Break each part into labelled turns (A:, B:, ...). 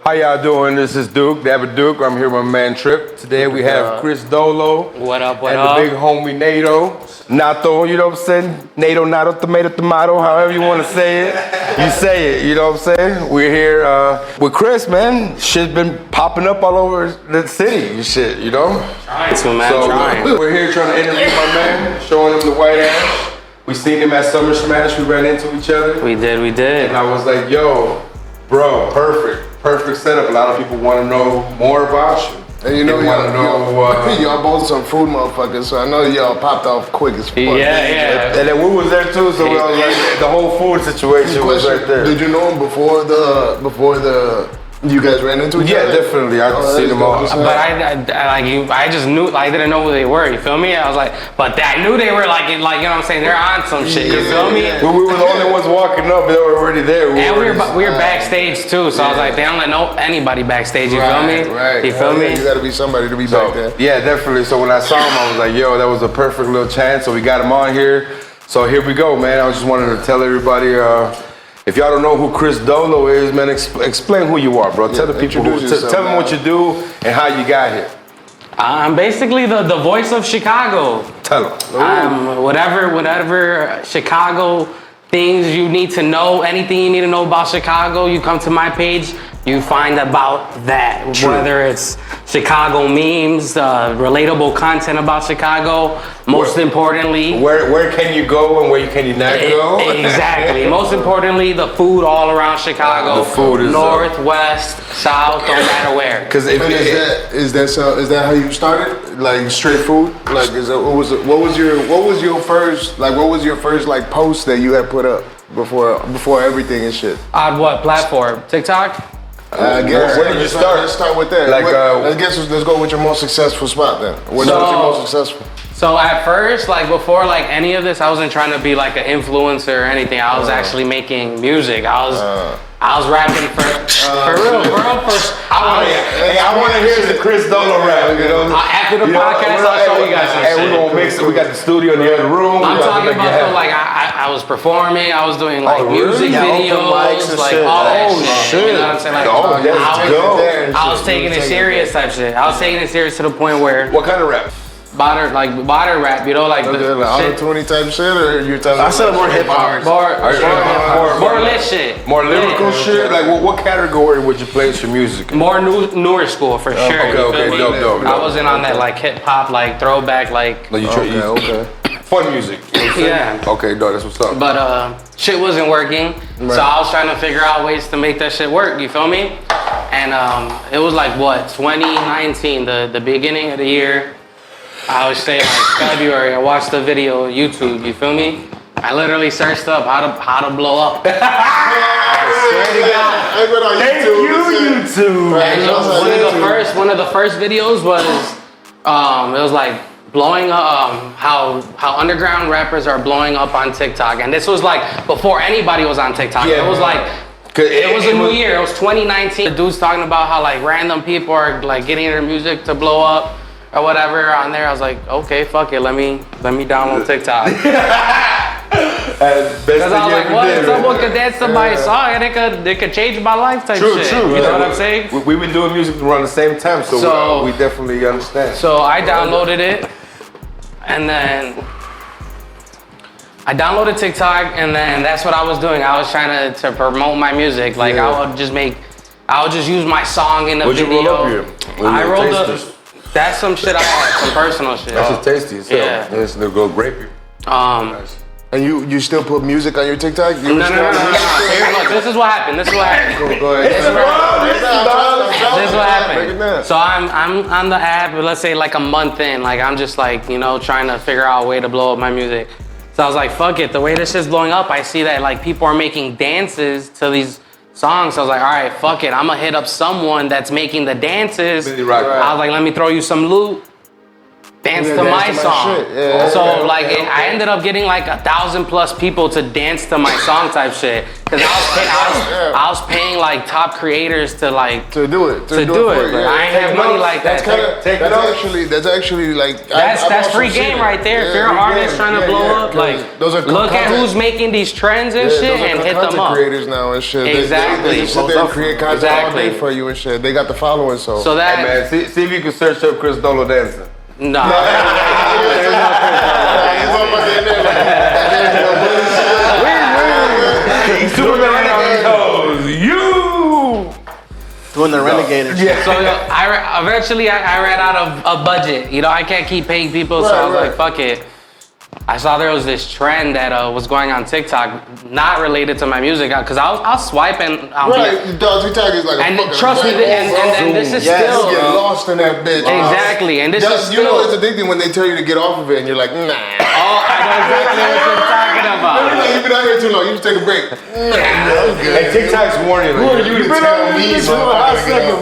A: How y'all doing? This is Duke, Dabba Duke. I'm here with my man Trip. Today we have Chris Dolo.
B: What up,
A: and the big homie Nato. Nato, you know what I'm saying? Nato, Nato, tomato, however you want to say it. You say it, you know what I'm saying? We're here with Chris, man. Shit's been popping up all over the city and shit, you know?
B: Trying to, man,
A: We're here trying to interview my man, showing him the white ash. We seen him at Summer Smash. We ran into each other.
B: We did.
A: And I was like, yo, bro, perfect setup. A lot of people want to know more about you.
C: And you know, y'all both some food motherfuckers, so I know y'all popped off quick as fuck.
B: Yeah.
A: And then we was there too, so we was like, the whole food situation was right there.
C: Did you know him before you guys ran into each other?
A: Yeah, definitely. I seen them all.
B: But I just knew, I didn't know who they were. You feel me? I was like, but I knew they were like, you know what I'm saying? They're on some shit. You feel me?
A: We were the only ones walking up. They were already there.
B: We were backstage too, so I was like, they don't let anybody backstage. You feel me?
C: Right.
B: You feel me?
C: You gotta be somebody to be back there.
A: Yeah, definitely. So when I saw him, I was like, yo, that was a perfect little chance. So we got him on here. So here we go, man. I just wanted to tell everybody. If y'all don't know who Chris Dolo is, man, explain who you are, bro. Tell the people, tell them what you do and how you got here.
B: I'm basically the voice of Chicago.
A: Tell them.
B: Whatever Chicago things you need to know, anything you need to know about Chicago, you come to my page, you find about that.
A: True.
B: Whether it's Chicago memes, relatable content about Chicago, most importantly.
A: Where can you go and where can you not go?
B: Exactly. Most importantly, the food all around Chicago.
A: The food is
B: north, west, south, don't matter where.
A: Because
C: is that how you started? Like straight food? Like what was your first like post that you had put up before everything and shit?
B: On what platform? TikTok?
C: I guess.
A: Where did you start?
C: Let's start with that.
A: Like,
C: let's go with your most successful spot then. What's your most successful?
B: So at first, like before like any of this, I wasn't trying to be like an influencer or anything. I was actually making music. I was rapping for real, bro.
A: I want to hear the Chris Dolo rap. You know?
B: After the podcast, I'll show you guys some shit.
A: We're gonna mix it. We got the studio in the other room.
B: I'm talking about though, like I was performing. I was doing like music videos, like all that shit. You know what I'm saying? Like, I was taking it serious type shit. I was taking it serious to the point where.
A: What kind of rap?
B: Bottom rap, you know, like
C: the auto-tune type shit, or you're talking?
B: I said more hip hop, more lit shit,
A: more lyrical shit. Like, what category would you place your music in?
B: More newer school for sure.
A: Okay, dope.
B: I wasn't on that like hip hop, like throwback, like.
A: Okay. Fun music. You know
B: yeah.
A: Okay, dog, that's what's up.
B: But shit wasn't working, so I was trying to figure out ways to make that shit work. You feel me? And it was like what 2019, the beginning of the year. I would say like February. I watched the video YouTube. You feel me? I literally searched up how to blow up. I swear to God.
A: Thank you, YouTube.
B: And one of the first videos was it was like blowing up how underground rappers are blowing up on TikTok, and this was like before anybody was on TikTok. Yeah, it was like. It was a new year. It was 2019. The dude's talking about how like random people are like getting their music to blow up. Or whatever on there, I was like, okay, fuck it, let me download TikTok. Because I was like, what if someone could dance to my song and it could change my life type shit.
A: True.
B: You know what I'm saying?
A: We've been doing music around the same time, so we definitely understand.
B: So I downloaded it, and then I downloaded TikTok, and then that's what I was doing. I was trying to promote my music. Like I would just use my song in the video.
A: What'd you roll up here?
B: I rolled That's some shit I had, some personal shit.
A: That's just tasty as hell.
B: Yeah.
A: It's the go grapey.
C: Nice. And you still put music on your TikTok?
B: No. Here, look, this is what happened. Go ahead. This is what happened. So I'm on the app, let's say like a month in. Like I'm just like, you know, trying to figure out a way to blow up my music. So I was like, fuck it. The way this shit's blowing up, I see that like people are making dances to these songs. So I was like, all right, fuck it. I'm gonna hit up someone that's making the dances. I was like, let me throw you some loot. dance to my song.
C: shit. Yeah,
B: so
C: okay,
B: like
C: okay,
B: I ended up getting like 1,000+ people to dance to my song type shit. Cause I was paying like top creators to like
C: to do it.
B: But I ain't have money like that.
C: That's actually like
B: that's free game right there. If you're an artist trying to blow up, like
C: those are
B: look at who's making these trends and shit and hit them up.
C: Creators now and shit.
B: Exactly.
C: They sit there and create content all day for you and shit. They got the following, so
B: that.
A: Hey man, see if you can search up Chris Dolo dancing.
B: No.
A: He's doing the renegade. You
D: doing the renegade.
B: Yeah. So eventually I ran out of a budget. You know, I can't keep paying people, so I was like, fuck it. I saw there was this trend that was going on TikTok, not related to my music, because I was swiping.
C: TikTok is like
B: and trust me, and this is still
C: you get lost in that bitch.
B: Exactly, and this is still.
C: You know it's addicting when they tell you to get off of it, and you're like, nah.
B: Oh, I know exactly what you're talking about.
C: You've been out here too long. You just take a break.
A: And TikTok's warning.
C: Who are you to tell me,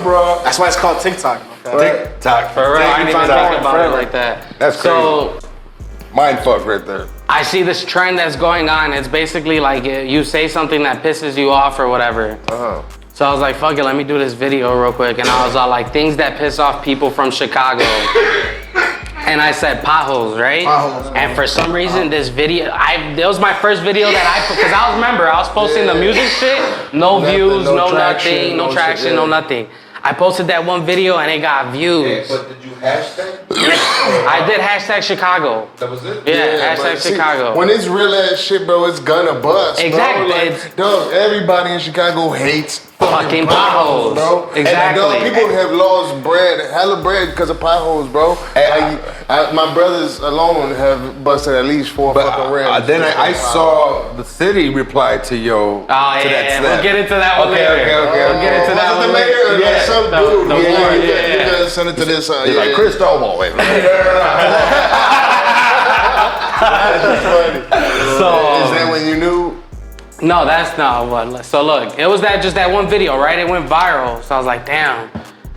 C: bro?
D: That's why it's called TikTok.
A: TikTok.
B: For real, I didn't even think about it like that.
A: That's crazy. Mind fuck right there.
B: I see this trend that's going on. It's basically like you say something that pisses you off or whatever. So I was like, fuck it, let me do this video real quick. And I was all like, things that piss off people from Chicago. And I said potholes, right? And for some reason, this video, that was my first video that because I was posting the music shit, no views, no nothing, no traction, no nothing. I posted that one video and it got views.
A: But did you hashtag?
B: I did hashtag Chicago.
A: That was it?
B: Yeah, hashtag Chicago.
C: When it's real ass shit, bro, it's gonna bust.
B: Exactly.
C: Bro. Like, dog, everybody in Chicago hates
B: fucking potholes,
C: bro.
B: Exactly.
C: And, dog, people have lost hella bread because of potholes, bro. My brothers alone have busted at least 4 fucking rims.
A: Then I saw the city reply to yo.
B: Oh, yeah, we'll get into that one later.
A: Okay.
B: We'll get into that one later.
C: Yeah, some dude.
B: The war,
C: You guys send it to this.
A: He's like, Chris Domo, wait.
C: That's funny.
B: So,
C: is that when you knew?
B: No, that's not what. So look, it was just that one video, right? It went viral. So I was like, damn.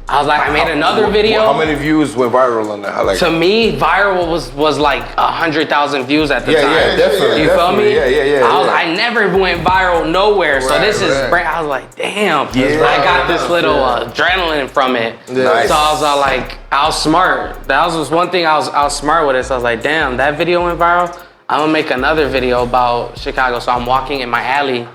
B: I made another video.
A: How many views went viral on that?
B: To me, viral was like 100,000 views at the time.
A: Yeah, definitely.
B: You feel me?
A: Yeah.
B: I never went viral nowhere. So this is brand. I was like, damn. I got this little adrenaline from it.
A: Nice.
B: So I was like, I was smart. That was one thing I was smart with it. So I was like, damn, that video went viral. I'm gonna make another video about Chicago. So I'm walking in my alley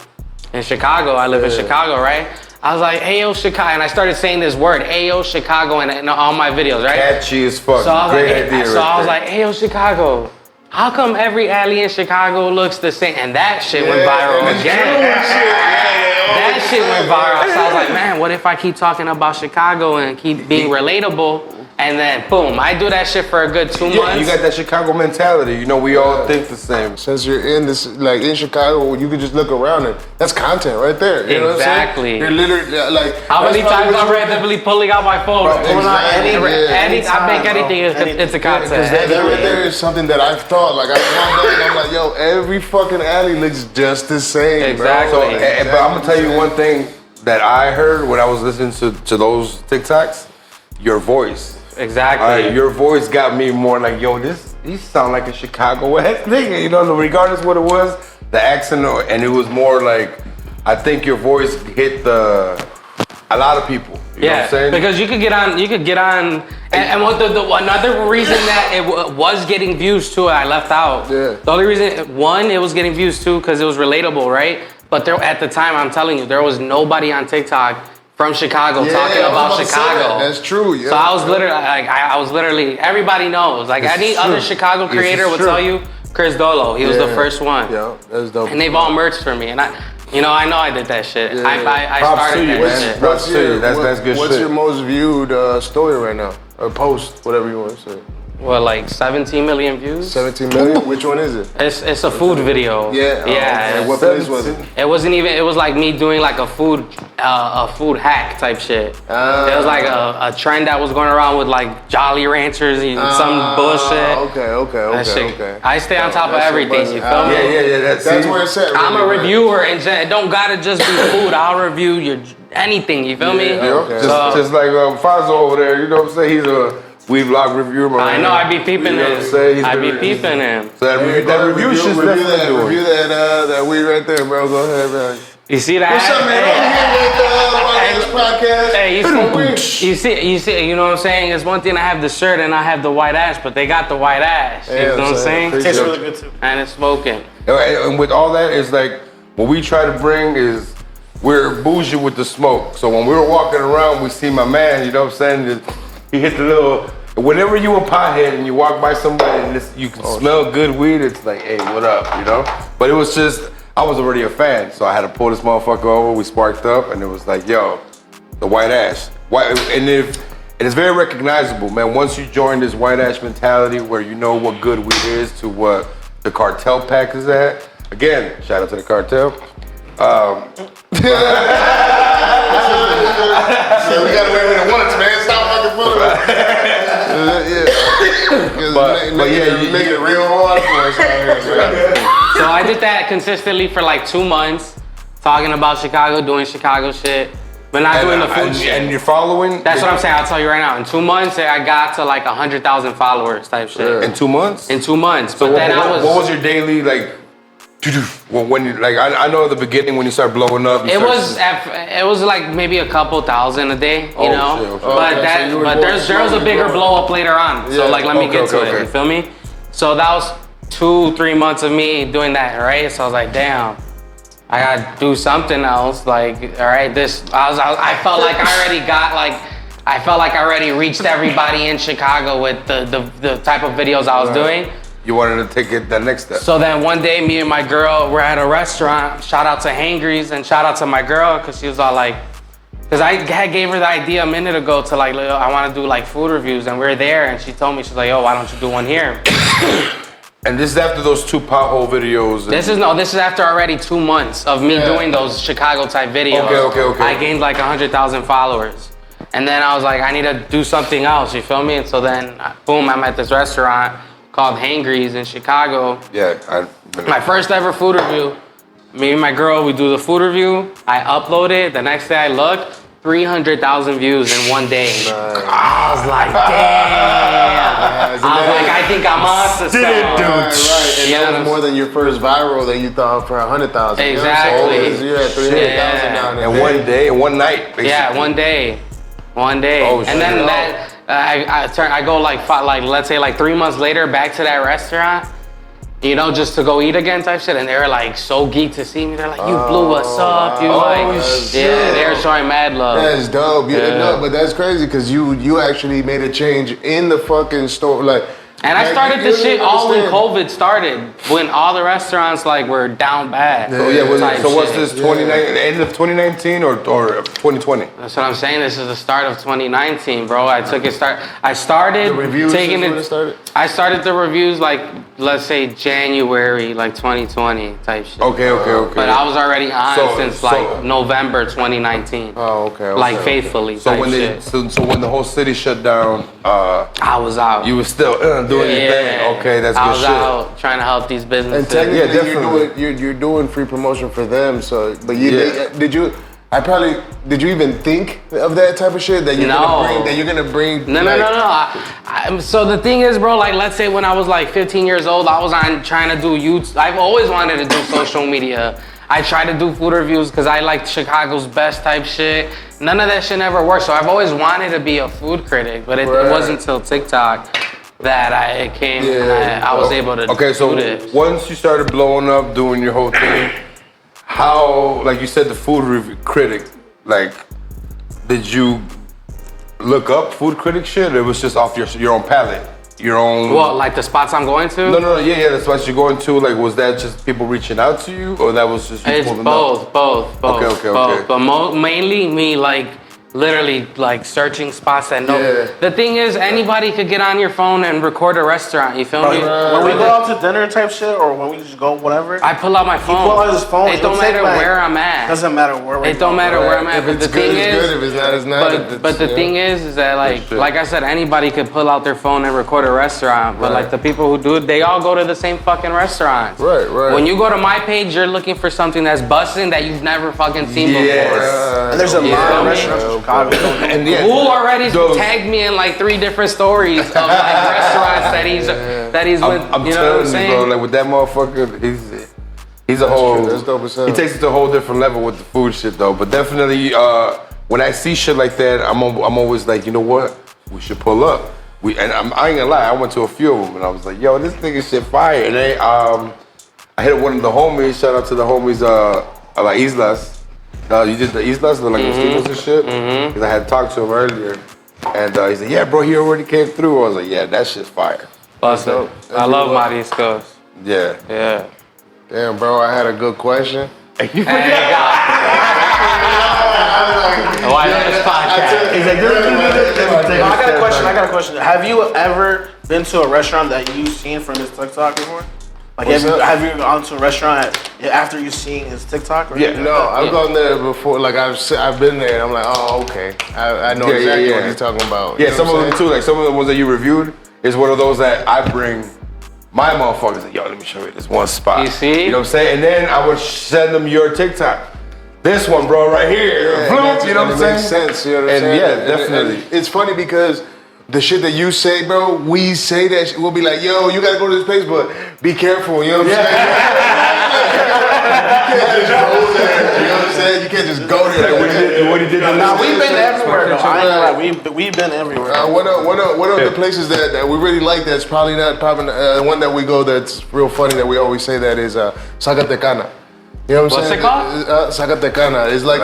B: in Chicago. I live in Chicago, right? I was like, hey, yo, Chicago. And I started saying this word, hey, yo, Chicago, in all my videos, right?
A: Catchy as fuck.
B: So I was
A: Great idea.
B: I was like, hey, yo, Chicago. How come every alley in Chicago looks the same? And that shit went viral again. That shit went viral. So I was like, man, what if I keep talking about Chicago and keep being relatable? And then, boom, I do that shit for a good 2 months.
A: You got that Chicago mentality. You know, we all think the same.
C: Since you're in this, like in Chicago, you can just look around and that's content right there. You know what I'm saying? You're literally like.
B: How many times I'm randomly pulling out my phone? I make anything it's a content.
C: Because that right there is something that I've thought. Like I'm like, yo, every fucking alley looks just the same.
B: Exactly.
C: Bro.
A: But I'm gonna tell you one thing that I heard when I was listening to those TikToks. Your voice.
B: Exactly.
A: Your voice got me more like, yo, you sound like a Chicago ass nigga, you know, regardless what it was, the accent, and it was more like, I think your voice hit a lot of people. You know what I'm saying?
B: Because you could get on, and what another reason that it was getting views too, I left out.
C: Yeah.
B: The only reason, one, it was getting views too, because it was relatable, right? But at the time, I'm telling you, there was nobody on TikTok from Chicago talking about Chicago.
C: That's true. Yeah.
B: So I was literally, everybody knows. Like any other Chicago creator would tell you, Chris Dolo, he was the first one.
C: Yeah, that's dope.
B: And they've all merged for me, and I know I did that shit.
C: Yeah.
B: I
A: Props
B: started
A: to you,
B: that
A: man.
B: shit.
A: Props to you. That's good
C: What's
A: shit.
C: your most viewed story right now? Or post, whatever you want to say.
B: Well, like 17 million views.
C: 17 million? Which one is it?
B: It's a food video.
C: Yeah.
B: Yeah.
C: Okay. What place was it?
B: It wasn't even. It was like me doing like a food hack type shit. It was like a trend that was going around with like Jolly Ranchers and some bullshit.
C: Okay.
B: I stay on top of everything. You feel me?
A: Yeah.
C: That's where it's at.
B: I'm a reviewer, and it don't gotta just be food. I'll review anything. You feel me?
C: Okay.
A: Just like Fonzo over there, you know what I'm saying? He's a weed vlog reviewer.
B: I know, I be peeping
A: You know what I'm
B: him.
A: saying? He's
B: I
A: been-
B: be peeping him.
A: So that review shit's definitely doing.
C: Review that weed right there, bro. Go ahead, man.
B: You see that?
C: What's up, man? Over here with the White Ash Podcast.
B: Hey, you see, you know what I'm saying? It's one thing I have the shirt and I have the white ash, but they got the white ash. You know what I'm saying?
D: It tastes really good too.
B: And it's smoking.
A: And with all that, it's like what we try to bring is we're bougie with the smoke. So when we were walking around, we see my man. You know what I'm saying? He hit the little. Whenever you a pothead and you walk by somebody and you can smell good weed, it's like, hey, what up? You know? But it was just. I was already a fan, so I had to pull this motherfucker over. We sparked up, and it was like, yo, the white ash. And it's very recognizable, man. Once you join this white ash mentality where you know what good weed is to what the cartel pack is at. Again, shout out to the cartel.
C: Yeah, we got away with it once, man. Stop fucking fooling.
A: But
C: Make it real hard for us out here, man.
B: So I did that consistently for like 2 months, talking about Chicago, doing Chicago shit, but not doing the food shit.
A: And you're following?
B: That's what I'm saying. I'll tell you right now. In 2 months, I got to like 100,000 followers type shit.
A: In 2 months?
B: In 2 months.
A: So
B: But then
A: what was your daily like? When you like, I know at the beginning when you start blowing up.
B: It was like maybe a couple thousand a day, you know.
A: Shit, okay.
B: But
C: Okay, so you were
B: there was a bigger blow up later on. So
C: Yeah.
B: like let me get to it.
A: Okay.
B: You feel me? So that was 2-3 months of me doing that, right? So I was like, damn, I gotta do something else. Like, all right, I felt like I already got like. I felt like I already reached everybody in Chicago with the type of videos I was doing.
A: You wanted to take it that next step.
B: So then one day, me and my girl were at a restaurant. Shout out to Hangry's and shout out to my girl because she was all like, because I gave her the idea a minute ago to like, I want to do like food reviews, and we were there, and she told me, she's like, yo, why don't you do one here?
A: And this is after those 2 pothole videos.
B: This is after already 2 months of me doing those Chicago type videos.
A: Okay.
B: I gained like 100,000 followers, and then I was like, I need to do something else. You feel me? And so then, boom, I'm at this restaurant called Hangry's in Chicago.
A: Yeah,
B: My first ever food review. Me and my girl, we do the food review. I upload it. The next day I look, 300,000 views in one day. I was like, damn. I was like, I think I'm on to something.
C: Right. And
B: Yeah,
C: that was more than your first viral that you thought for 100,000.
B: Exactly.
C: You had 300,000
B: Yeah.
C: down there.
A: and one day, one night, basically.
B: Yeah, one day.
A: Oh, shit.
B: And then I go like let's say like 3 months later back to that restaurant, you know, just to go eat again type shit. And they were like so geeked to see me. They're like, you blew us up. You yeah, they were showing mad love.
C: That's dope. No, but that's crazy because you actually made a change in the fucking store.
B: And I started this shit all when COVID started, when all the restaurants like were down bad.
A: So
B: type
A: so what's
B: shit.
A: this, 2019, end of 2019 or 2020?
B: That's what I'm saying. This is the start of 2019, bro. I started
C: The reviews
B: taking
C: is when
B: it.
C: it started?
B: I started the reviews like, let's say January, like 2020 type shit.
A: Okay.
B: But I was already on since
A: so-
B: like November 2019.
C: Oh, okay.
B: Like faithfully.
A: So
B: type
A: when
B: shit.
A: so when the whole city shut down,
B: I was out.
A: you were still doing your thing. Okay, that's
B: I
A: good
B: was
A: shit.
B: out trying to help these
C: And
B: businesses.
C: technically,
A: Yeah, definitely.
C: you're doing free promotion for them. So, but you
A: Yeah.
C: did you? Did you even think of that type of shit that you're gonna bring?
B: No. So the thing is, bro, like let's say when I was like 15 years old, I was on trying to do YouTube. I've always wanted to do social media. I tried to do food reviews because I liked Chicago's best type shit. None of that shit ever worked. So I've always wanted to be a food critic, but it wasn't until TikTok that it came and I was able to
A: so
B: do this.
A: once you started blowing up, doing your whole thing, how, like you said, the food review critic, like, did you look up food critic shit? Or it was just off your own palate, your own.
B: Well, like the spots I'm going to?
A: No, yeah, the spots you're going to. Like, was that just people reaching out to you, or that was just you
B: It's
A: pulling
B: both.
A: Okay.
B: But mainly me, like, literally, like, searching spots that know.
C: Yeah.
B: The thing is, anybody could get on your phone and record a restaurant, you feel me?
D: When we go out to dinner type shit, or when we just go whatever,
B: I pull out my phone.
D: pull out his phone,
B: It don't
D: it'll take,
B: matter
D: like-
B: where I'm at.
D: doesn't matter where we're
B: It don't matter where I'm at.
C: If
B: But
C: it's
B: the
C: good,
B: thing
C: it's
B: is,
C: good. If it's not, it's not.
B: but the thing is that like I said, anybody could pull out their phone and record a restaurant. But like the people who do it, they all go to the same fucking restaurants.
C: Right.
B: When you go to my page, you're looking for something that's busting that you've never fucking seen before.
D: and there's a lot of
B: me?
D: restaurants in Chicago.
A: And yeah,
B: Who already
A: those-
B: tagged me in like 3 different stories of like restaurants that he's with.
A: I'm
B: you know what I'm
A: telling you,
B: saying?
A: bro. Like with that motherfucker, he's a whole.
C: true. That's dope as hell.
A: He takes it to a whole different level with the food shit, though. But definitely, when I see shit like that, I'm always like, you know what? We should pull up. I ain't gonna lie. I went to a few of them, and I was like, yo, this nigga shit fire. And then I hit one of the homies. Shout out to the homies, La Islas. You did the Islas, the like mosquitoes and shit? Because I had talked to him earlier. And he said, yeah, bro, he already came through. I was like, yeah, that shit's fire.
B: Busted. I love mariscos.
A: Yeah.
B: Yeah.
C: Damn, bro, I had a good question.
B: Hey, TheWhiteAshPodcast.
A: He's like,
D: I got a question. Have you ever been to a restaurant that you've seen from his TikTok before? Like, have you gone to a restaurant after you've seen his TikTok? Or anything
C: No,
D: like that?
C: I've gone there before. Like I've been there, and I'm like, oh, okay. I know exactly what he's talking about.
A: Yeah,
C: You know
A: some
C: what
A: of
C: I'm
A: them too. Like some of the ones that you reviewed is one of those that I bring my motherfuckers. Like, yo, let me show you this one spot.
B: You see?
A: You know what I'm saying? And then I would send them your TikTok. This one, bro, right here.
C: Yeah,
A: Bloop, you know what I'm
C: it
A: saying?
C: makes sense. You know what I'm
A: And
C: saying?
A: yeah, definitely.
C: And it's funny because the shit that you say, bro, we say that shit. We'll be like, yo, you gotta go to this place, but be careful. You know what I'm saying? You can't just go there. You know what I'm saying? You can't just go there.
A: What he did.
D: Nah, we've been everywhere though. I ain't gonna lie, we've been everywhere.
C: One of the places that we really like that's probably not one that we go that's real funny that we always say that is Zacatecana. You know what I'm saying?
B: What's it called?
C: Zacatecana. It's like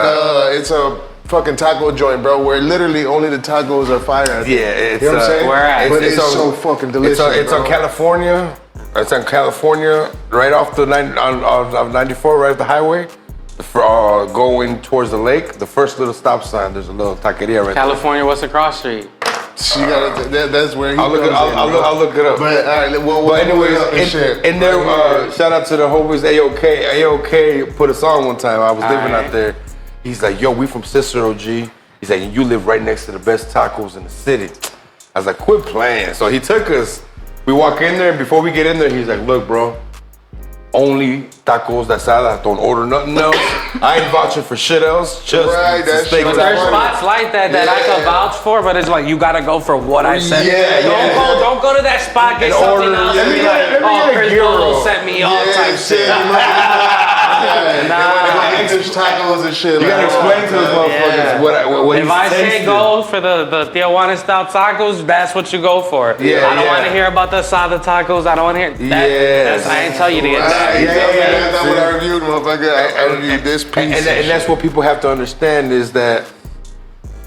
C: it's a fucking taco joint, bro, where literally only the tacos are fire.
A: Yeah, it's
C: You know what I'm saying?
B: where at?
C: But it's so fucking delicious.
A: It's on
C: bro.
A: California. It's on California, right off the on 94, right off the highway. Going towards the lake, the first little stop sign. There's a little taqueria right
B: California, what's the cross street?
C: So you gotta, that's where he
A: there. I'll look it up.
C: But all right,
A: But anyways, in there, shout out to the homies AOK. AOK put a song one time. I was living
B: Alright.
A: out there. He's like, yo, we from Cicero, G. He's like, you live right next to the best tacos in the city. I was like, quit playing. So he took us. We walk in there, and before we get in there, he's like, look, bro, only tacos de asada. Don't order nothing else. I ain't vouching for shit else. Just
C: Right, that
A: steak
C: shit was
B: There's
C: funny.
B: spots like that I
C: Yeah.
B: can vouch for, but it's like you gotta go for what I said.
C: Yeah,
B: Don't go to that spot, get
A: And
B: something
A: order-
B: else,
A: let
B: and
A: me
B: be
A: get-
B: like,
A: let me
B: oh,
A: get a
B: Chris
A: gyro.
B: Dolo set me off type shit.
C: English tacos and shit.
A: You gotta explain to those motherfuckers what
B: If
A: he's
B: I say
A: tasting.
B: go for the Tijuana style tacos, that's what you go for.
A: Yeah,
B: I don't
A: yeah.
B: want to hear about the asada tacos. I don't want to hear that.
A: Yes.
B: I ain't tell you to get that.
C: Yeah, that's what I reviewed, motherfucker. I reviewed this piece.
A: And that's what people have to understand is that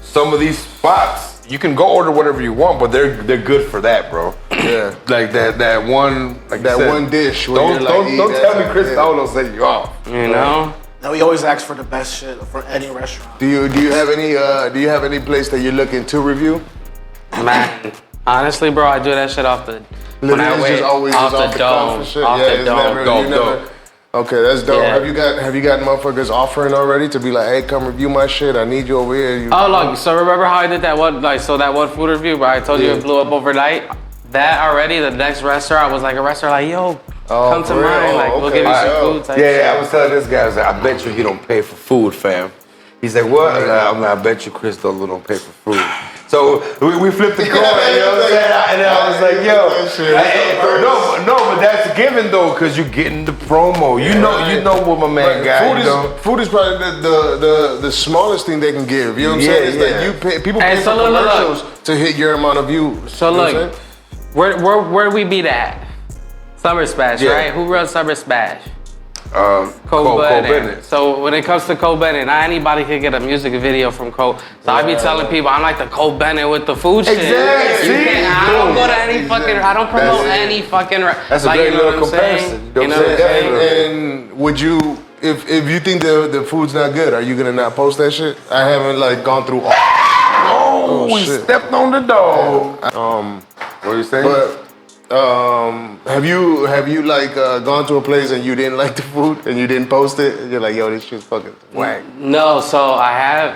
A: some of these spots, you can go order whatever you want, but they're good for that, bro.
C: Yeah.
A: Like that one, like
C: That
A: you said,
C: one dish where
A: Don't
C: you're like,
A: don't
C: eat
A: tell
C: that.
A: me Chris
C: Yeah.
A: Dolo set you off.
B: You know?
D: Now we always ask for the best shit from any restaurant.
C: Do you have any place that you're looking to review?
B: Man, honestly, bro, I do that shit off the when I
C: It's
B: wait
C: just always
B: off
C: just
B: the
C: cuff
B: dome,
C: and shit.
B: off
C: Yeah,
B: the
C: it's
B: dome.
A: Dope.
C: Okay, that's dope.
B: Yeah.
C: Have you got motherfuckers offering already to be like, hey, come review my shit. I need you over here.
B: Oh, look, so remember how I did that one, that one food review where I told you it blew up overnight? That already, the next restaurant was like a restaurant like, yo, come to
C: for real?
B: mine, like, we'll
C: Okay.
B: give you some
C: Alright.
B: food type
A: Yeah,
B: shit.
A: I was telling this guy, I was like, I bet you he don't pay for food, fam. He's like, what? I'm like, I bet you Chris Dolo don't pay for food. So we flipped the coin, you know what I'm saying? And I was like, yo, no, but that's a given though, cause you're getting the promo. You know what my man got.
C: Food is probably the smallest thing they can give. You know what I'm
A: Yeah,
C: saying? It's
A: yeah.
C: like people
B: And
C: pay
B: so
C: for
B: look.
C: commercials to hit your amount of views.
B: So
C: You know what I'm
B: look,
C: saying?
B: where we beat at? Summer Smash,
A: Yeah.
B: right? Who runs Summer Smash?
A: Cole
B: Cole Bennett.
A: Bennett.
B: So when it comes to Cole Bennett, not anybody can get a music video from Cole. So I be telling people I'm like the Cole Bennett with the food shit.
A: Exactly.
B: You can't- I don't go to any fucking. I don't promote
C: That's it.
B: any fucking.
A: That's a
B: like,
A: great
B: you know
A: little
B: what I'm saying?
A: comparison.
B: You know what I'm saying?
C: And would you, if you think the food's not good, are you gonna not post that shit? I haven't like gone through all.
A: Oh, we
C: shit.
A: stepped on the dog. What are you saying?
C: But have you like gone to a place and you didn't like the food and you didn't post it? And you're like, yo, this shit's fucking whack.
B: No, so I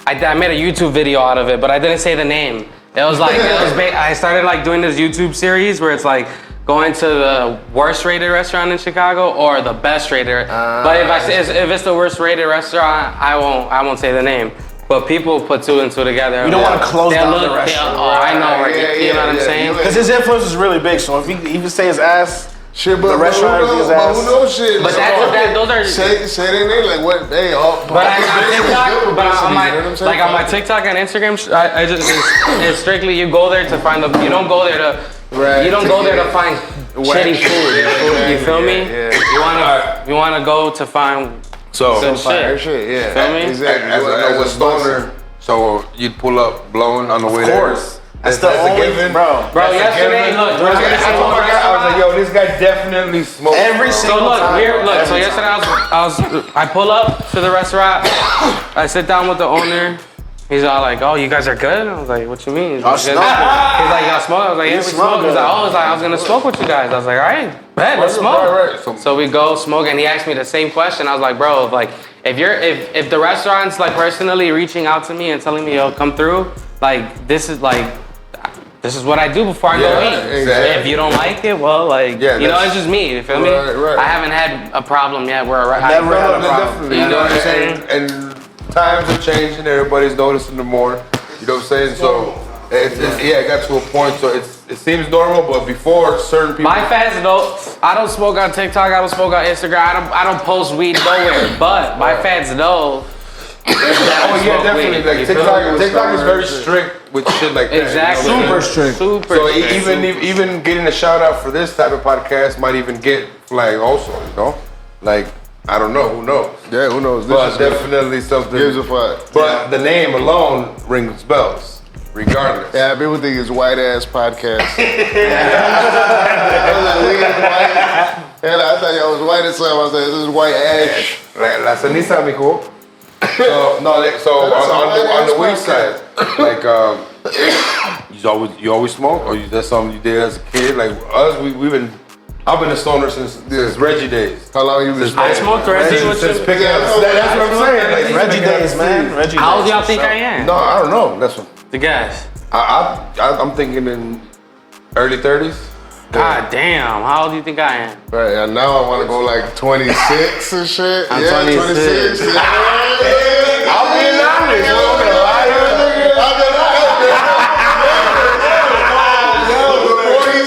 B: made a YouTube video out of it, but I didn't say the name. It was like I started like doing this YouTube series where it's like going to the worst rated restaurant in Chicago or the best rated. But if it's the worst rated restaurant, I won't say the name. But people put two and two together.
D: You don't want to close down the restaurant.
B: I know, right? You know what I'm saying?
D: Because his influence is really big. So if he even say his ass,
C: shit, but
D: the restaurant is his ass.
C: who knows shit?
B: But those are.
C: Say their name like what? Hey,
B: But on my TikTok and Instagram, I just it's strictly you go there to find the. You don't go there to.
C: Right.
B: You don't go there to find shitty food. You feel me? You wanna go to find good shit.
C: Yeah.
B: Feel me?
C: Exactly.
A: As a stoner, so you'd pull up blowing on the way there.
D: Of course. That's the only,
A: given.
D: bro.
B: Yesterday, look,
A: I was like, yo, this guy definitely smokes.
D: Every single time.
B: So yesterday I pull up to the restaurant. I sit down with the owner. He's all like, "Oh, you guys are good." I was like, "What you mean?" He's like, "Y'all smoke?" I was like, "Yeah, we smoke." He's like, "Oh, I was gonna smoke with you guys." I was like, "All right, bet, let's smoke."
A: Right.
B: So we go smoke, and he asked me the same question. I was like, "Bro, like, if the restaurant's like personally reaching out to me and telling me, yo, come through, like, this is what I do before I go eat.
A: Exactly.
B: If you don't like it, well, like, it's just me. You feel me?
A: Right.
B: I haven't had a problem yet where I
D: never had a problem.
B: You know what I'm saying?
A: And times are changing. Everybody's noticing them more. You know what I'm saying? So it got to a point. So it seems normal, but before certain people.
B: My fans though, I don't smoke on TikTok. I don't smoke on Instagram. I don't post weed nowhere. But my fans know.
A: Definitely. Like TikTok is very strict with shit like that.
B: Exactly.
A: You know?
D: Super strict.
A: So even getting a shout out for this type of podcast might even get flagged also. You know, like. I don't know. Who knows?
C: Yeah, who knows?
A: But definitely something.
C: Gives a fuck.
A: But the name alone rings bells, regardless.
C: Yeah, people think it's white-ass-podcast. I thought y'all was white as something. I was like, this is white ash.
A: La ceniza, mijo. So on the weed side, like you always smoke, or that's something you did as a kid. Like us, I've been a stoner since Reggie days.
C: How long you been smoking?
B: I smoked Reggie
A: Since picking up. That's what I'm saying. Like,
D: Reggie days, man. Reggie
B: How old
D: days.
B: y'all think I am?
A: No, I don't know. That's what
B: The guys.
A: I'm thinking in early 30s.
B: God damn. How old do you think I am?
C: Right, and now I want to go like 26 and shit.
B: I'm
C: 26.
B: 26.
C: Yeah.
A: I'm being honest. I'm not gonna lie to you.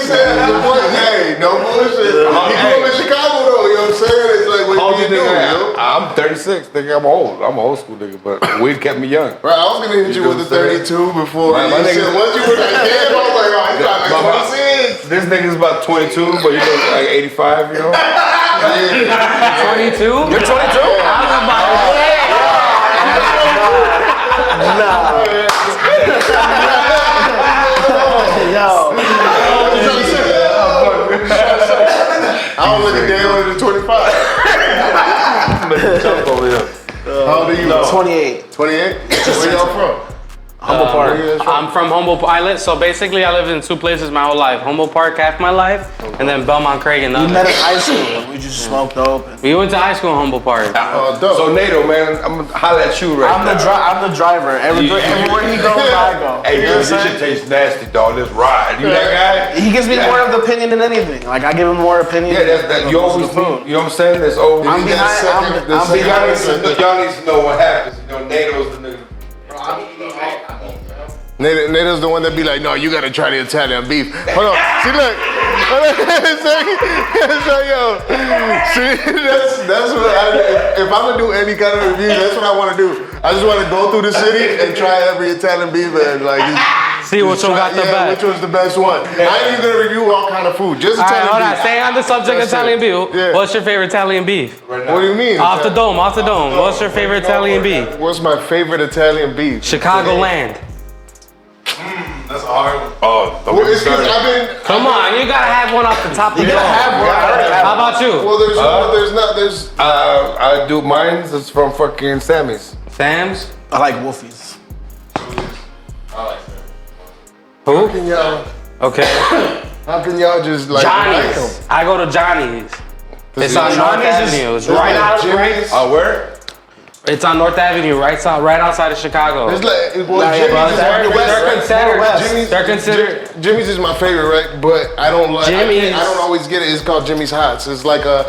C: Hey, no bullshit. You grew up in Chicago though, you know what I'm saying? It's like what you do, yo.
A: I'm 36. Thinking I'm old. I'm an old school nigga, but weed kept me young.
C: Right, I was gonna hit you with the 32 before.
A: My
C: Once you
A: nigga-
C: were like, damn, I was like, oh, you got like 26.
A: This nigga's about 22, but you look like 85, you know?
B: 22?
A: You're 22?
B: I was about to say.
C: I don't look a day older than 25. How old are you?
D: 28.
C: 28? Where y'all from?
D: Humble Park.
B: I'm from Humboldt Island, so basically I lived in two places my whole life. Humboldt Park half my life, and then Belmont Craig and
D: We met
B: another.
D: in high school. We just smoked dope.
B: We went to high school in Humboldt Park.
C: Dope.
A: So NATO, man, I'm gonna holler at you right
D: I'm
A: now.
D: the driver. Everywhere he goes, I go.
A: Hey,
D: You know
A: this
D: what I'm
A: shit
D: saying?
A: tastes nasty, dog. Let's ride. You that guy?
D: He gives me more of the opinion than anything. Like I give him more opinion.
A: Yeah, that you always need, you know what I'm saying? That's always.
D: I'm behind.
A: Y'all need to know what happens. You know, NATO's the nigga.
C: Nato's the one that be like, no, you gotta try the Italian beef. Hold on, see, look. So, yo, see, that's what if I'm gonna do any kind of review, that's what I wanna do. I just wanna go through the city and try every Italian beef and like,
B: See which one got the best.
C: which one's the best one. I ain't even gonna review all kind of food, just
B: All right,
C: Italian
B: hold on.
C: beef.
B: Stay on the subject of Italian beef.
C: Yeah.
B: What's your favorite Italian beef?
C: What do you mean?
B: Off the dome. What's your favorite Italian beef?
C: What's my favorite Italian beef?
B: Chicagoland.
E: That's a hard one.
A: Oh, don't
C: Well,
A: get me
C: it's because
A: started.
C: I've been.
B: Come on, you gotta have one off the top of the dome.
C: one.
B: How about you?
C: Well, there's
A: I do mine's. It's from fucking Sammy's.
B: Sam's?
D: I like Wolfies.
B: Who?
C: Can y'all,
B: Okay.
C: how can y'all just like like 'em?
B: Johnny's. I go to Johnny's. It's on North
C: Johnny's is-
B: Avenue. It's
C: it's
B: right
C: like
B: out.
C: Jimmy's.
A: Where?
B: It's on North Avenue, right outside of Chicago.
C: It's like, well,
D: yeah,
C: Jimmy's
B: Well,
C: is
B: they're,
C: on the west,
B: they're
C: right?
B: considered.
C: Jimmy's,
B: They're considered.
C: Jimmy's is my favorite, right? But I don't like.
B: Jimmy's.
C: I don't always get it. It's called Jimmy's Hots. It's like a.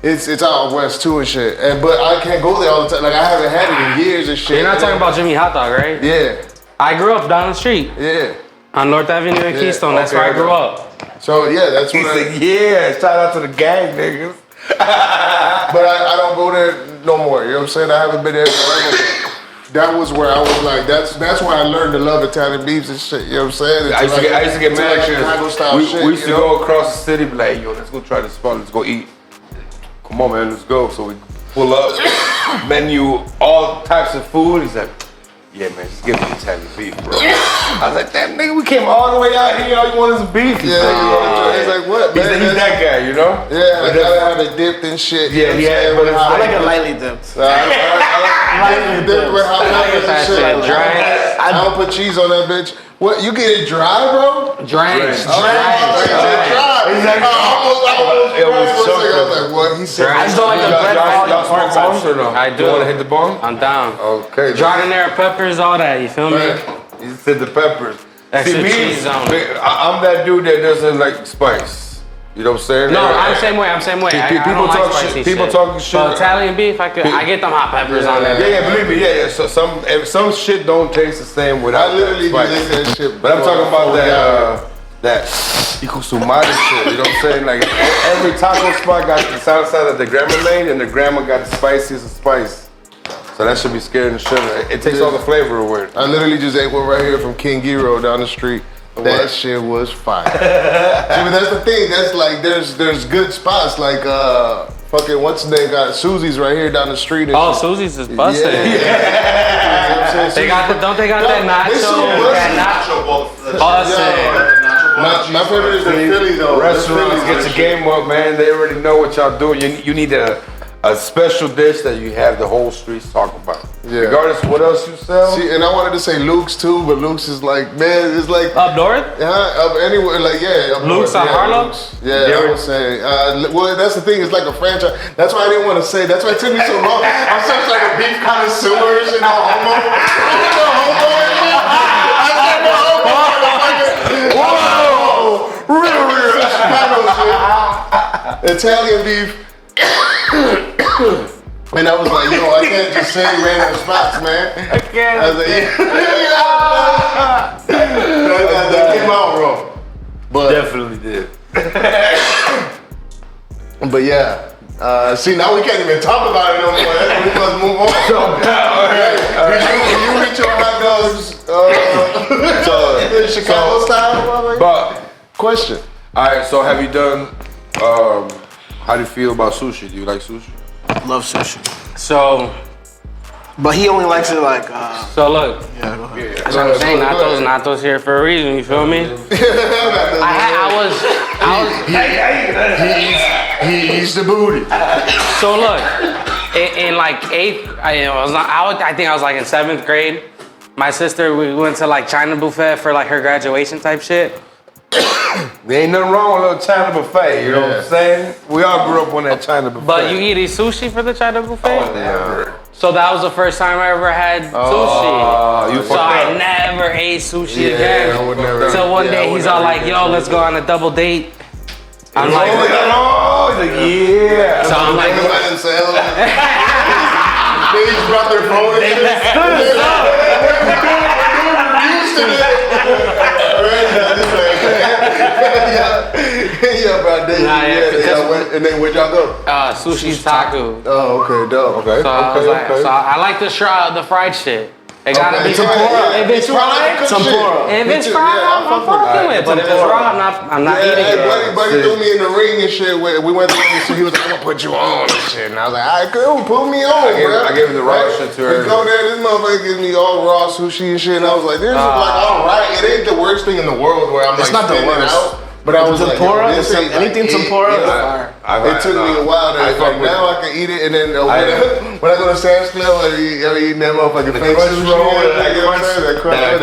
C: It's out west too and shit. But I can't go there all the time. Like I haven't had it in years and shit.
B: You're not talking about Jimmy Hot Dog, right?
C: Yeah.
B: I grew up down the street
C: Yeah.
B: on North Avenue in Keystone. That's
A: okay,
B: where I grew
A: okay.
B: up.
C: So yeah, that's
A: He
C: what
A: said, yeah, shout out to the gang niggas.
C: but I don't go there no more. You know what I'm saying? I haven't been there forever. That was where I was like, that's where I learned to love Italian beefs and shit. You know what I'm saying?
A: I used to get mad
C: Chicago-style
A: because
C: shit,
A: we used to
C: you know?
A: go across the city, be like, yo, let's go try this spot, let's go eat. Come on, man, let's go. So we pull up, menu, all types of food. He's like, yeah, man, just give me Italian beef, bro. I was like, damn, nigga, we came all the way out here, all you want is beef. He's
C: He's like, what, man?
A: He's that guy, you know?
C: Yeah, I gotta have it dipped and shit.
A: Yeah, yeah, but it's
D: I like it lightly dipped.
C: I like dipped with jalapenos and shit.
B: shit dry.
C: I don't put cheese on that bitch. What, you get it dry, bro?
B: Drenched.
C: Dry.
A: It was so
C: I was like, what? He said,
B: I just don't like the bread
A: Y'all
B: falling
A: smoke
B: apart.
A: bombs or no?
B: I do.
A: You wanna hit the bomb?
B: I'm down.
A: Okay.
B: Jardinera peppers, all that. You feel me?
A: You said the peppers.
B: Extra cheese on it.
A: I'm that dude that doesn't like spice. You know what I'm saying?
B: No, I'm same way. I don't like spicy
A: People
B: shit.
A: talking shit.
B: But Italian beef, I get them hot peppers on there.
A: Yeah, believe me, yeah. So some shit don't taste the same without
C: I literally
A: that
C: did
A: spice.
C: that shit.
A: But I'm talking about that icosumare shit. You know what I'm saying? Like every taco spot got the salsa that the grandma made, and the grandma got the spiciest of spice. So that should be scaring the shit. It takes all the flavor away.
C: I literally just ate one right here from King Giro down the street. That shit was fire. See, but that's the thing. That's like there's good spots like fucking what's the name got Susie's right here down the street.
B: Oh, Susie's is busted.
C: Yeah. You know what I'm saying?
B: They got that
C: They so
B: nacho? Busted.
C: My favorite is the Philly though.
A: Restaurants get your game up, man. They already know what y'all doing. You need a special dish that you have the whole streets talk about.
C: Yeah.
A: Regardless of what else you sell.
C: See, and I wanted to say Luke's too, but Luke's is like, man, it's like
B: Up north?
C: up anywhere, like up
B: Luke's
C: north.
B: on Harlem?
C: Luke's. Yeah, I would say. Well, that's the thing. It's like a franchise. That's why I didn't want to say. That's why it took me so long. I'm such like a beef connoisseur, you know, homo. Whoa, real Chicago shit. Italian beef. And I was like, yo, I can't just say random spots, man.
B: I can't.
C: I was like, that came out wrong. But
A: Definitely did.
C: But yeah. See, now we can't even talk about it no more. We must move on. Can you reach your hot dogs Chicago style?
A: But
C: Question.
A: all right, so have you done? How do you feel about sushi? Do you like sushi?
D: Love sushi.
B: So
D: But he only likes it like,
B: look.
D: yeah, go ahead.
B: That's what I'm saying. Natos here for a reason. You feel me? I was.
C: He eats the booty.
B: So look, in like eighth, I think I was like in 7th grade. My sister, we went to like China buffet for like her graduation type shit.
A: There ain't nothing wrong with a little China buffet. You know what I'm saying? We all grew up on that China buffet.
B: But you eat sushi for the China buffet?
A: Never.
B: So that was the first time I ever had sushi.
A: You
B: So
A: fucked
B: I
A: up.
B: never ate sushi
C: I
B: again.
C: would never.
B: So one day he's all like, yo, let's go on a double date. I'm like,
A: He's like, yeah.
B: so I'm like,
C: They just brought their phone and shit. Yeah, bro. And then where'd y'all go?
B: sushi's taco.
C: Oh, okay, dope. Okay,
B: So I was like, so I like the fried shit. It gotta be tempura. If it's fried,
C: tempura.
B: if it's fried, I'm fucking with. But if it's raw, I'm not eating it.
C: Buddy threw me in the ring and shit. We went to the he was like, I'm gonna put you on and shit. And I was like, all right, cool, put me on, bro.
A: I gave him the raw shit to her.
C: We go there, this motherfucker gives me all raw sushi and shit. And I was like, this is like, all right. It ain't the worst thing in the world where I'm
D: It's
C: like,
D: not the
C: standing
D: worst.
C: out. But I was
D: Tempura?
C: like, yo, this ain't
D: Anything
C: like,
D: tempura?
C: It took me a while to like, now I can eat it, and then when I go to Sam's Club, I be eating that motherfucking fake sushi,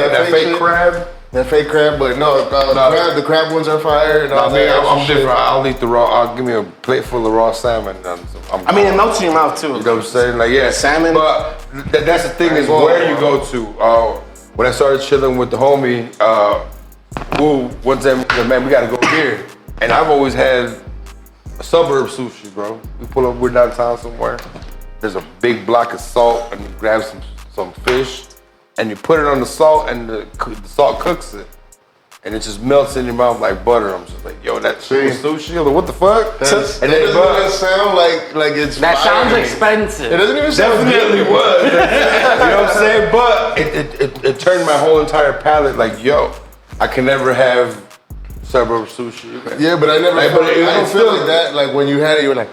C: that fake crab. That fake crab, but no, the crab ones are fire. And all that
A: I'm
C: extra
A: different.
C: shit.
A: I'll eat the raw. I'll give me a plate full of raw salmon.
D: I mean, it melts in your mouth too.
A: You know what I'm saying? Like, yeah,
D: Salmon.
A: But that's the thing is where you go to. When I started chilling with the homie, one time, man, we gotta go here. And I've always had suburb sushi, bro. We pull up, we're downtown somewhere. There's a big block of salt, and you grab some fish, and you put it on the salt, and the salt cooks it. And it just melts in your mouth like butter. I'm just like, yo, that shit is sushi? I'm like, what the fuck?
C: That doesn't even sound like it's
B: That sounds
C: fire.
B: expensive.
C: It doesn't even sound
A: Definitely
C: good.
A: was. You know what I'm saying? But it turned my whole entire palate like, yo, I can never have suburb sushi.
C: Yeah, but I never
A: Like,
C: felt,
A: but it
C: I don't
A: was
C: feel
A: still-
C: like that. Like when you had it, you were like,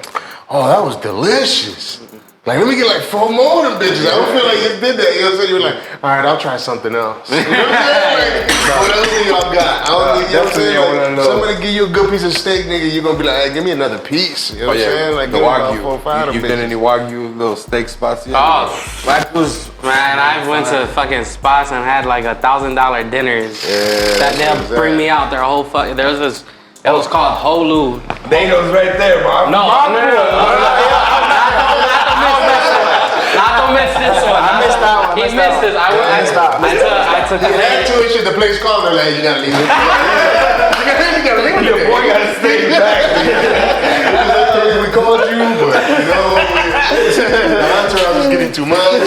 C: oh, that was delicious. Like, let me get like 4 more of them bitches. I don't feel like you did that. You know what I'm saying? You were like, all right, I'll try something else. You know what I'm saying? Like, what else do y'all got? I don't think, you know what I'm saying?
A: definitely, I wanna know.
C: Somebody give you a good piece of steak, nigga, you're gonna be like, hey, give me another piece. You know what I'm saying? Like,
A: the
C: give me about
A: Wagyu.
C: 4 or 5 of
A: You've
C: them
A: been
C: bitches.
A: any Wagyu little steak spots yet?
B: Oh, man, I went to fucking spots and had like $1,000 dinners.
C: Yeah,
B: That they'll
C: that's
B: bring me out their whole fucking. There was this. It was called Holu.
A: Dano's right there, bro.
B: No. Not to miss this one.
D: I missed that one.
B: He missed this. I took
C: You had to, and shit, the place called her like, you gotta leave it. You gotta leave it.
A: Your boy gotta stay back.
C: We called you, but you know, the entourage was getting too much.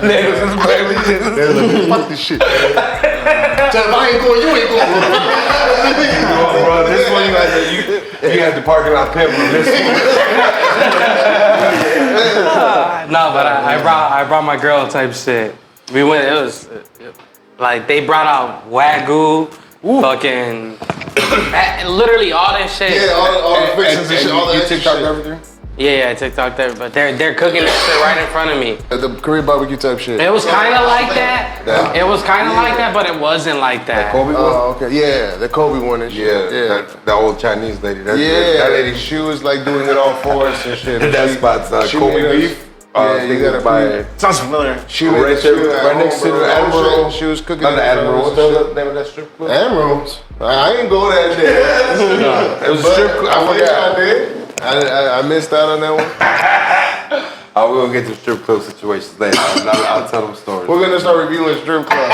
A: Dano's is baby.
C: They was like, fuck this shit. Tell them I ain't going, you ain't going.
A: Bro, this one you had the parking lot pimp on this one.
B: No, but I brought my girl type shit. We went. It was like they brought out Wagyu, fucking literally all that shit.
C: Yeah, all the fixings and shit, all that
A: You
C: extra
A: TikTok
C: shit.
A: everything?
B: Yeah, I TikTok there, but they're cooking that shit right in front of me.
C: The Korean barbecue type shit.
B: It was kind of like that. It was kind of like that, but it wasn't like that.
A: Kobe one?
C: Oh, okay. Yeah, the Kobe one and shit.
A: Yeah, that old Chinese lady. That
C: lady, she was like doing it all for us and shit.
A: That spot's
C: she
A: Kobe
C: made us-
A: beef.
C: Yeah, you gotta buy.
D: Sounds familiar.
C: She
A: Right
C: made
A: there,
C: she was at
A: right next
C: home,
A: to
C: bro.
A: the Admiral.
C: She was cooking.
A: Not the
C: it for
A: Admiral.
C: us
A: What's
C: and shit.
A: the name of that strip club?
C: Admirals. I ain't go that day.
A: It was a strip club. I forgot.
C: I did. I missed out on that one.
A: Oh, we're gonna get to strip club situations later. I'll tell them stories.
C: We're gonna start reviewing strip clubs.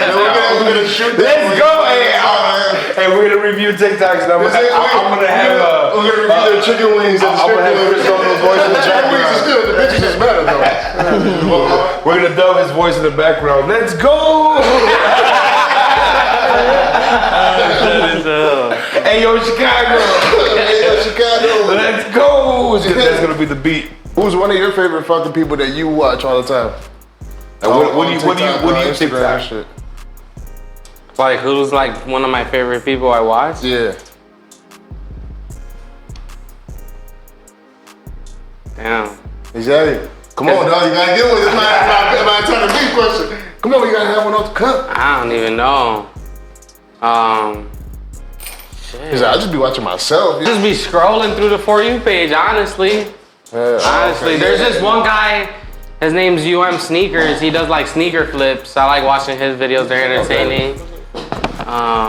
C: we're gonna shoot.
A: Let's go! Hey, we're gonna review TikToks. And I'm gonna have.
C: We're gonna review their chicken wings at the strip club. Those voices in the chicken wings is good. The bitches is better though.
A: We're gonna dub his voice in the background. Let's go! Hey, yo, Chicago!
C: Hey, yo, Chicago.
A: Let's go! That's gonna be the beat.
C: Who's one of your favorite fucking people that you watch all the time?
A: What do you TikTok?
C: Shit.
B: Like who's like one of my favorite people I watch?
C: Yeah.
B: Damn.
C: Exactly. Come on, dog. You gotta get one. It's my time to beat question. Come on, you gotta have one off the cup.
B: I don't even know. Shit.
C: He's like, I just be watching myself.
B: Just be scrolling through the For You page, honestly. Honestly, there's this one guy. His name's Sneakers. He does like sneaker flips. I like watching his videos. They're entertaining.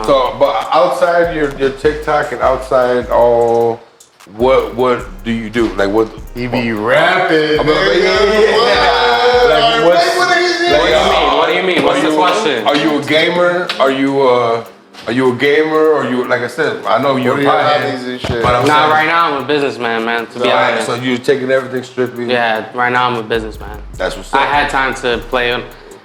A: So, but outside your TikTok and outside all, what do you do? Like what?
C: He be rapping.
A: Like what's?
B: What do you mean? What's the question?
A: Are you a gamer? Are you a gamer? Or you, like I said, I know you're a pothead, but I'm
B: Nah,
A: saying,
B: right now I'm a businessman, man. To be honest.
A: So you're taking everything strictly.
B: Yeah, right now I'm a businessman.
A: That's what's up.
B: I had time to play.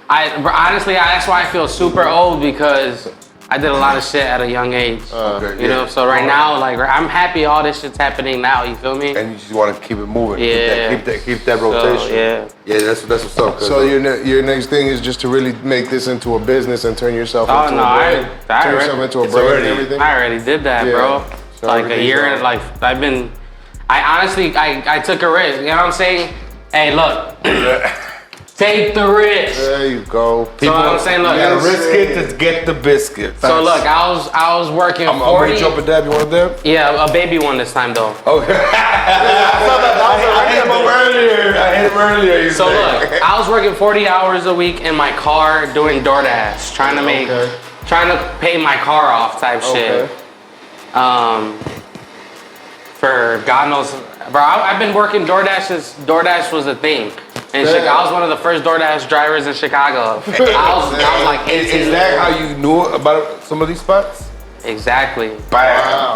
B: Honestly, that's why I feel super old because I did a lot of shit at a young age.
A: Okay,
B: You know, so right now, like I'm happy all this shit's happening now. You feel me?
A: And you just want to keep it moving.
B: Yeah.
A: Keep that rotation.
B: Yeah.
A: Yeah, that's what's up.
C: So your next thing is just to really make this into a business and turn yourself
B: Oh,
C: into
B: no,
C: a brand.
B: I
C: Turn
B: already-
C: yourself into a
A: it's
C: brand
A: already-
C: and everything.
B: I already did that,
C: Yeah.
B: bro.
C: So
B: Like a
C: everything's
B: year
C: on.
B: and like I honestly took a risk. You know what I'm saying? Hey, look, take the risk.
C: There you go.
B: So I'm saying, look,
A: You gotta risk it to get the biscuit.
B: so look, I was working
A: I'm
B: 40.
A: gonna jump a dab. You want a dab?
B: Yeah, a baby one this time though.
A: Okay. I hit him earlier.
B: So look, I was working 40 hours a week in my car doing DoorDash, trying to pay my car off type shit. For God knows, bro, I've been working DoorDash since DoorDash was a thing. In Chicago, I was one of the first DoorDash drivers in Chicago. I was like 18.
A: Is that how you knew about some of these spots?
B: Exactly.
A: Wow.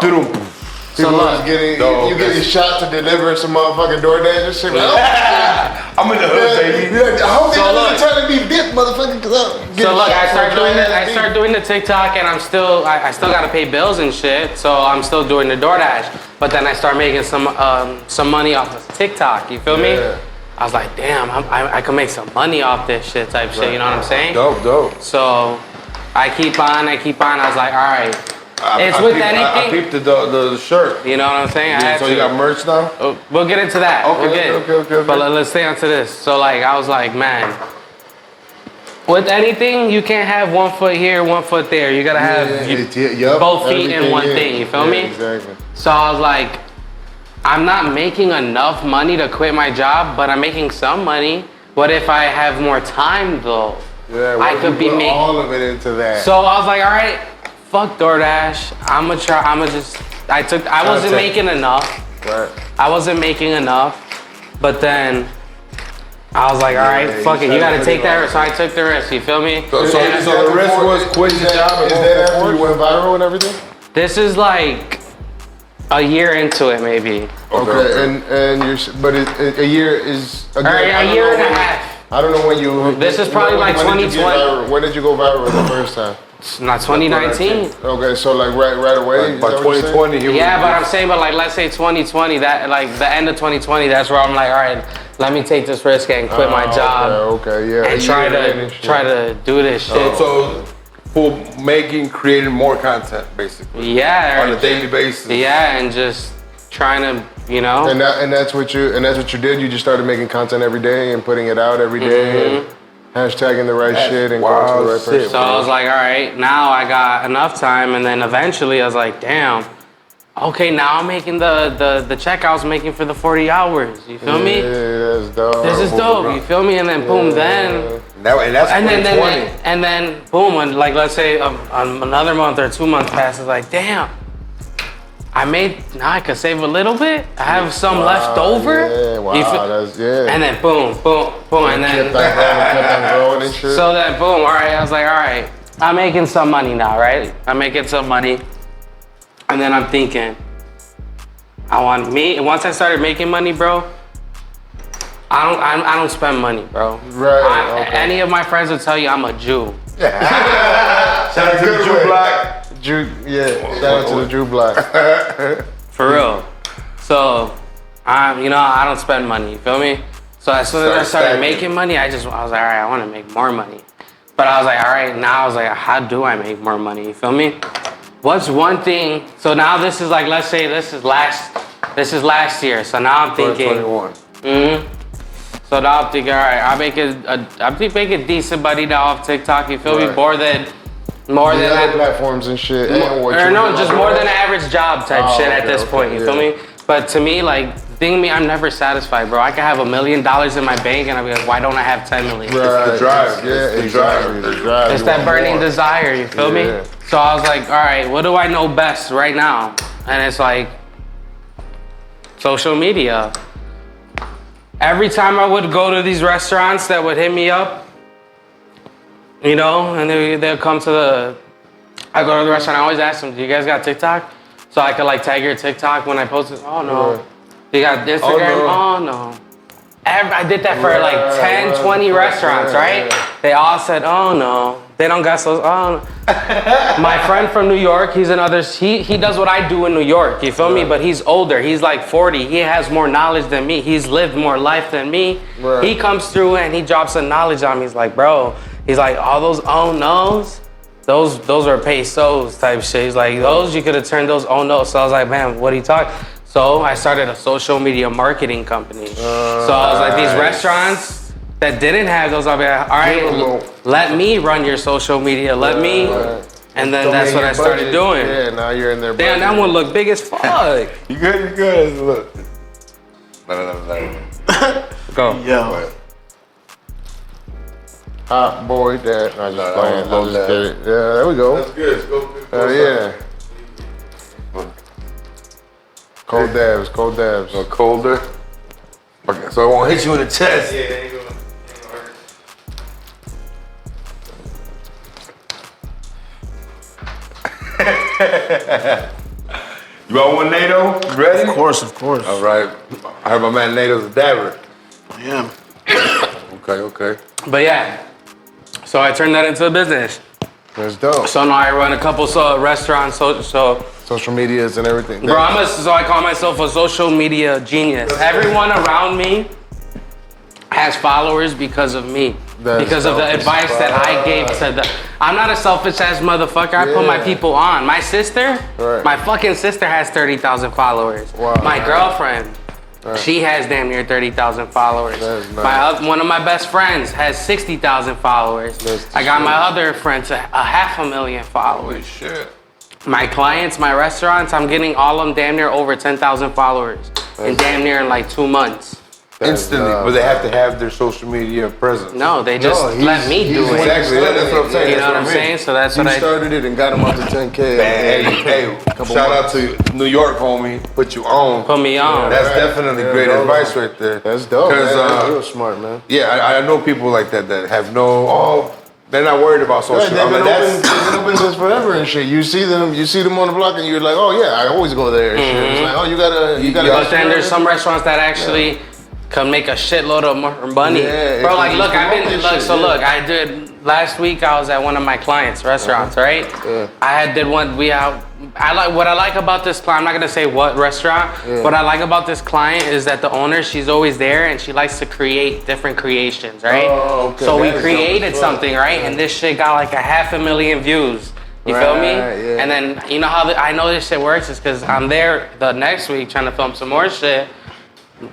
C: People was getting, you getting shot to deliver some motherfucking DoorDash and shit. Like, oh,
A: I'm in the hood, baby.
C: I hope they're not telling me this motherfucker.
B: So look, I start doing the TikTok, and I still gotta pay bills and shit. So I'm still doing the DoorDash, but then I start making some money off of TikTok. You feel me? I was like, damn, I can make some money off this shit type shit. You know what I'm saying?
A: Dope.
B: So I keep on. I was like, all right. It's with anything.
A: I peeped the shirt.
B: You know what I'm saying?
A: So you got merch now?
B: We'll get into that.
C: Okay.
B: But let's stay onto this. So like, I was like, man, with anything, you can't have 1 foot here, 1 foot there. You gotta have both feet in one thing. You feel me?
C: Exactly.
B: So I was like, I'm not making enough money to quit my job, but I'm making some money. What if I have more time though?
C: Yeah,
B: I could be making
C: all of it into that.
B: So I was like, all right, fuck DoorDash. I wasn't making enough.
C: Right.
B: I wasn't making enough, but then I was like, all right, fuck it. You gotta take that risk. So I took the risk. You feel me?
A: So the risk was quitting the job.
C: Is that after you went viral and everything?
B: This is like a year into it, maybe.
C: Okay. And a year is
B: A year and a half.
C: I don't know when you.
B: This is probably like 2020.
C: When did you go viral the first time?
B: It's not 2019.
C: Okay, so like right away.
A: By 2020,
B: Yeah, but I'm saying, but like, let's say 2020, that like the end of 2020, that's where I'm like, all right, let me take this risk and quit my job.
C: Okay, yeah.
B: And try to do this shit.
A: So for creating more content, basically.
B: Yeah.
A: On a daily basis.
B: Yeah, and just trying to, you know.
C: And that's what you did. You just started making content every day and putting it out every day. And hashtagging the right shit and going to the right person.
B: So I was like, all right, now I got enough time, and then eventually I was like, damn, okay, now I'm making the check I was making for the 40 hours. You feel me?
C: Yeah, that's dope.
B: This is dope. You feel me? And then boom, then.
A: And that's 2020.
B: And then boom, and like let's say another month or 2 months passes, like damn, now I could save a little bit. I have some left over.
C: Yeah, wow,
B: And then boom, and then
C: kept on growing and shit.
B: so then boom, all right. I was like, all right, I'm making some money now, right? I'm making some money, and then I'm thinking, once I started making money, bro. I don't spend money, bro.
C: Right.
B: Any of my friends will tell you I'm a Jew.
A: Shout out to the Jew Black.
C: Shout out to the Drew Black.
B: For real. So, I don't spend money. You feel me? So as soon as I started making money, I was like, all right, I want to make more money. But I was like, all right, now I was like, how do I make more money? You feel me? What's one thing? So now this is like, let's say this is last year. So now I'm thinking.
A: 2021.
B: So now I'm thinking, all right, I'm making decent money now off TikTok. You feel me? More than
C: other platforms and shit.
B: More than an average job type shit at this point. You feel me? But to me, like, I'm never satisfied, bro. I could have $1 million in my bank, and I'd be like, why don't I have 10 million?
C: Right.
A: It's the drive.
C: It's the drive.
B: It's that burning desire. You feel me? So I was like, all right, what do I know best right now? And it's like social media. Every time I would go to these restaurants that would hit me up, you know, and they'll come to I go to the restaurant, I always ask them, do you guys got TikTok? So I could like tag your TikTok when I post it. Oh no. You got Instagram? Oh no. I did that for like 10, 20 restaurants, right? They all said, oh no. They don't got those, oh no. My friend from New York, he does what I do in New York, you feel me? But he's older, he's like 40. He has more knowledge than me. He's lived more life than me. Right. He comes through and he drops some knowledge on me. He's like, bro, he's like, all those oh no's, those are pesos type shit. He's like, those, you could have turned those oh no. So I was like, man, what are you talking? So I started a social media marketing company. So I was like, these restaurants that didn't have those, I'll be like, all right, let me run your social media. Let me. And then that's what I started doing.
C: Yeah, now you're in there.
B: Damn, that one looked big as fuck.
A: You good. Look.
B: Go.
D: Yo.
C: Hot boy, that. I just playing. Yeah, there we go.
E: That's good. Go.
C: Yeah. Cold dabs.
A: No colder. Okay, so it won't hit you in the chest.
E: Yeah, it ain't gonna hurt.
A: You want one, Nato? You ready?
D: Of course.
A: All right. I heard my man Nato's a dabber.
D: Yeah.
A: Okay.
B: But yeah, so I turned that into a business.
C: That's dope.
B: So now I run a couple restaurants. So
C: Social medias and everything.
B: bro, so I call myself a social media genius. Everyone around me has followers because of me. Because of the advice that I gave to the. I'm not a selfish ass motherfucker. I put my people on. My sister, my fucking sister has 30,000 followers.
C: Wow.
B: My girlfriend, she has damn near 30,000 followers.
C: Nice.
B: One of my best friends has 60,000 followers. I got my other friends a 500,000 followers.
A: Holy shit.
B: My clients, my restaurants, I'm getting all of them damn near over 10,000 followers. And damn near in like 2 months.
A: Instantly, but they have to have their social media presence.
B: No, they just let me do it.
A: Exactly, that's what I'm saying.
B: You know what I'm saying? So that's what I
C: started it and got him up to 10K.
A: Hey, shout out to New York, homie. Put you on.
B: put me on.
A: That's definitely great advice right there.
C: That's dope.
A: Because
C: That's real smart, man.
A: yeah, I know people like that have no. They're not worried about social.
C: They've been open since forever and shit. You see them on the block and you're like, oh yeah, I always go there and shit. It's like, oh, you gotta.
B: But then there's some restaurants that actually can make a shitload of money.
C: Yeah,
B: bro, like look, I did last week I was at one of my clients' restaurants, right?
C: Yeah.
B: What I like about this client, I'm not gonna say what restaurant. What I like about this client is that the owner, she's always there and she likes to create different creations, right?
C: Oh, okay.
B: So we created something, right? And this shit got like 500,000 views. You feel me?
C: Yeah.
B: And then you know how I know this shit works is because I'm there the next week trying to film some more shit.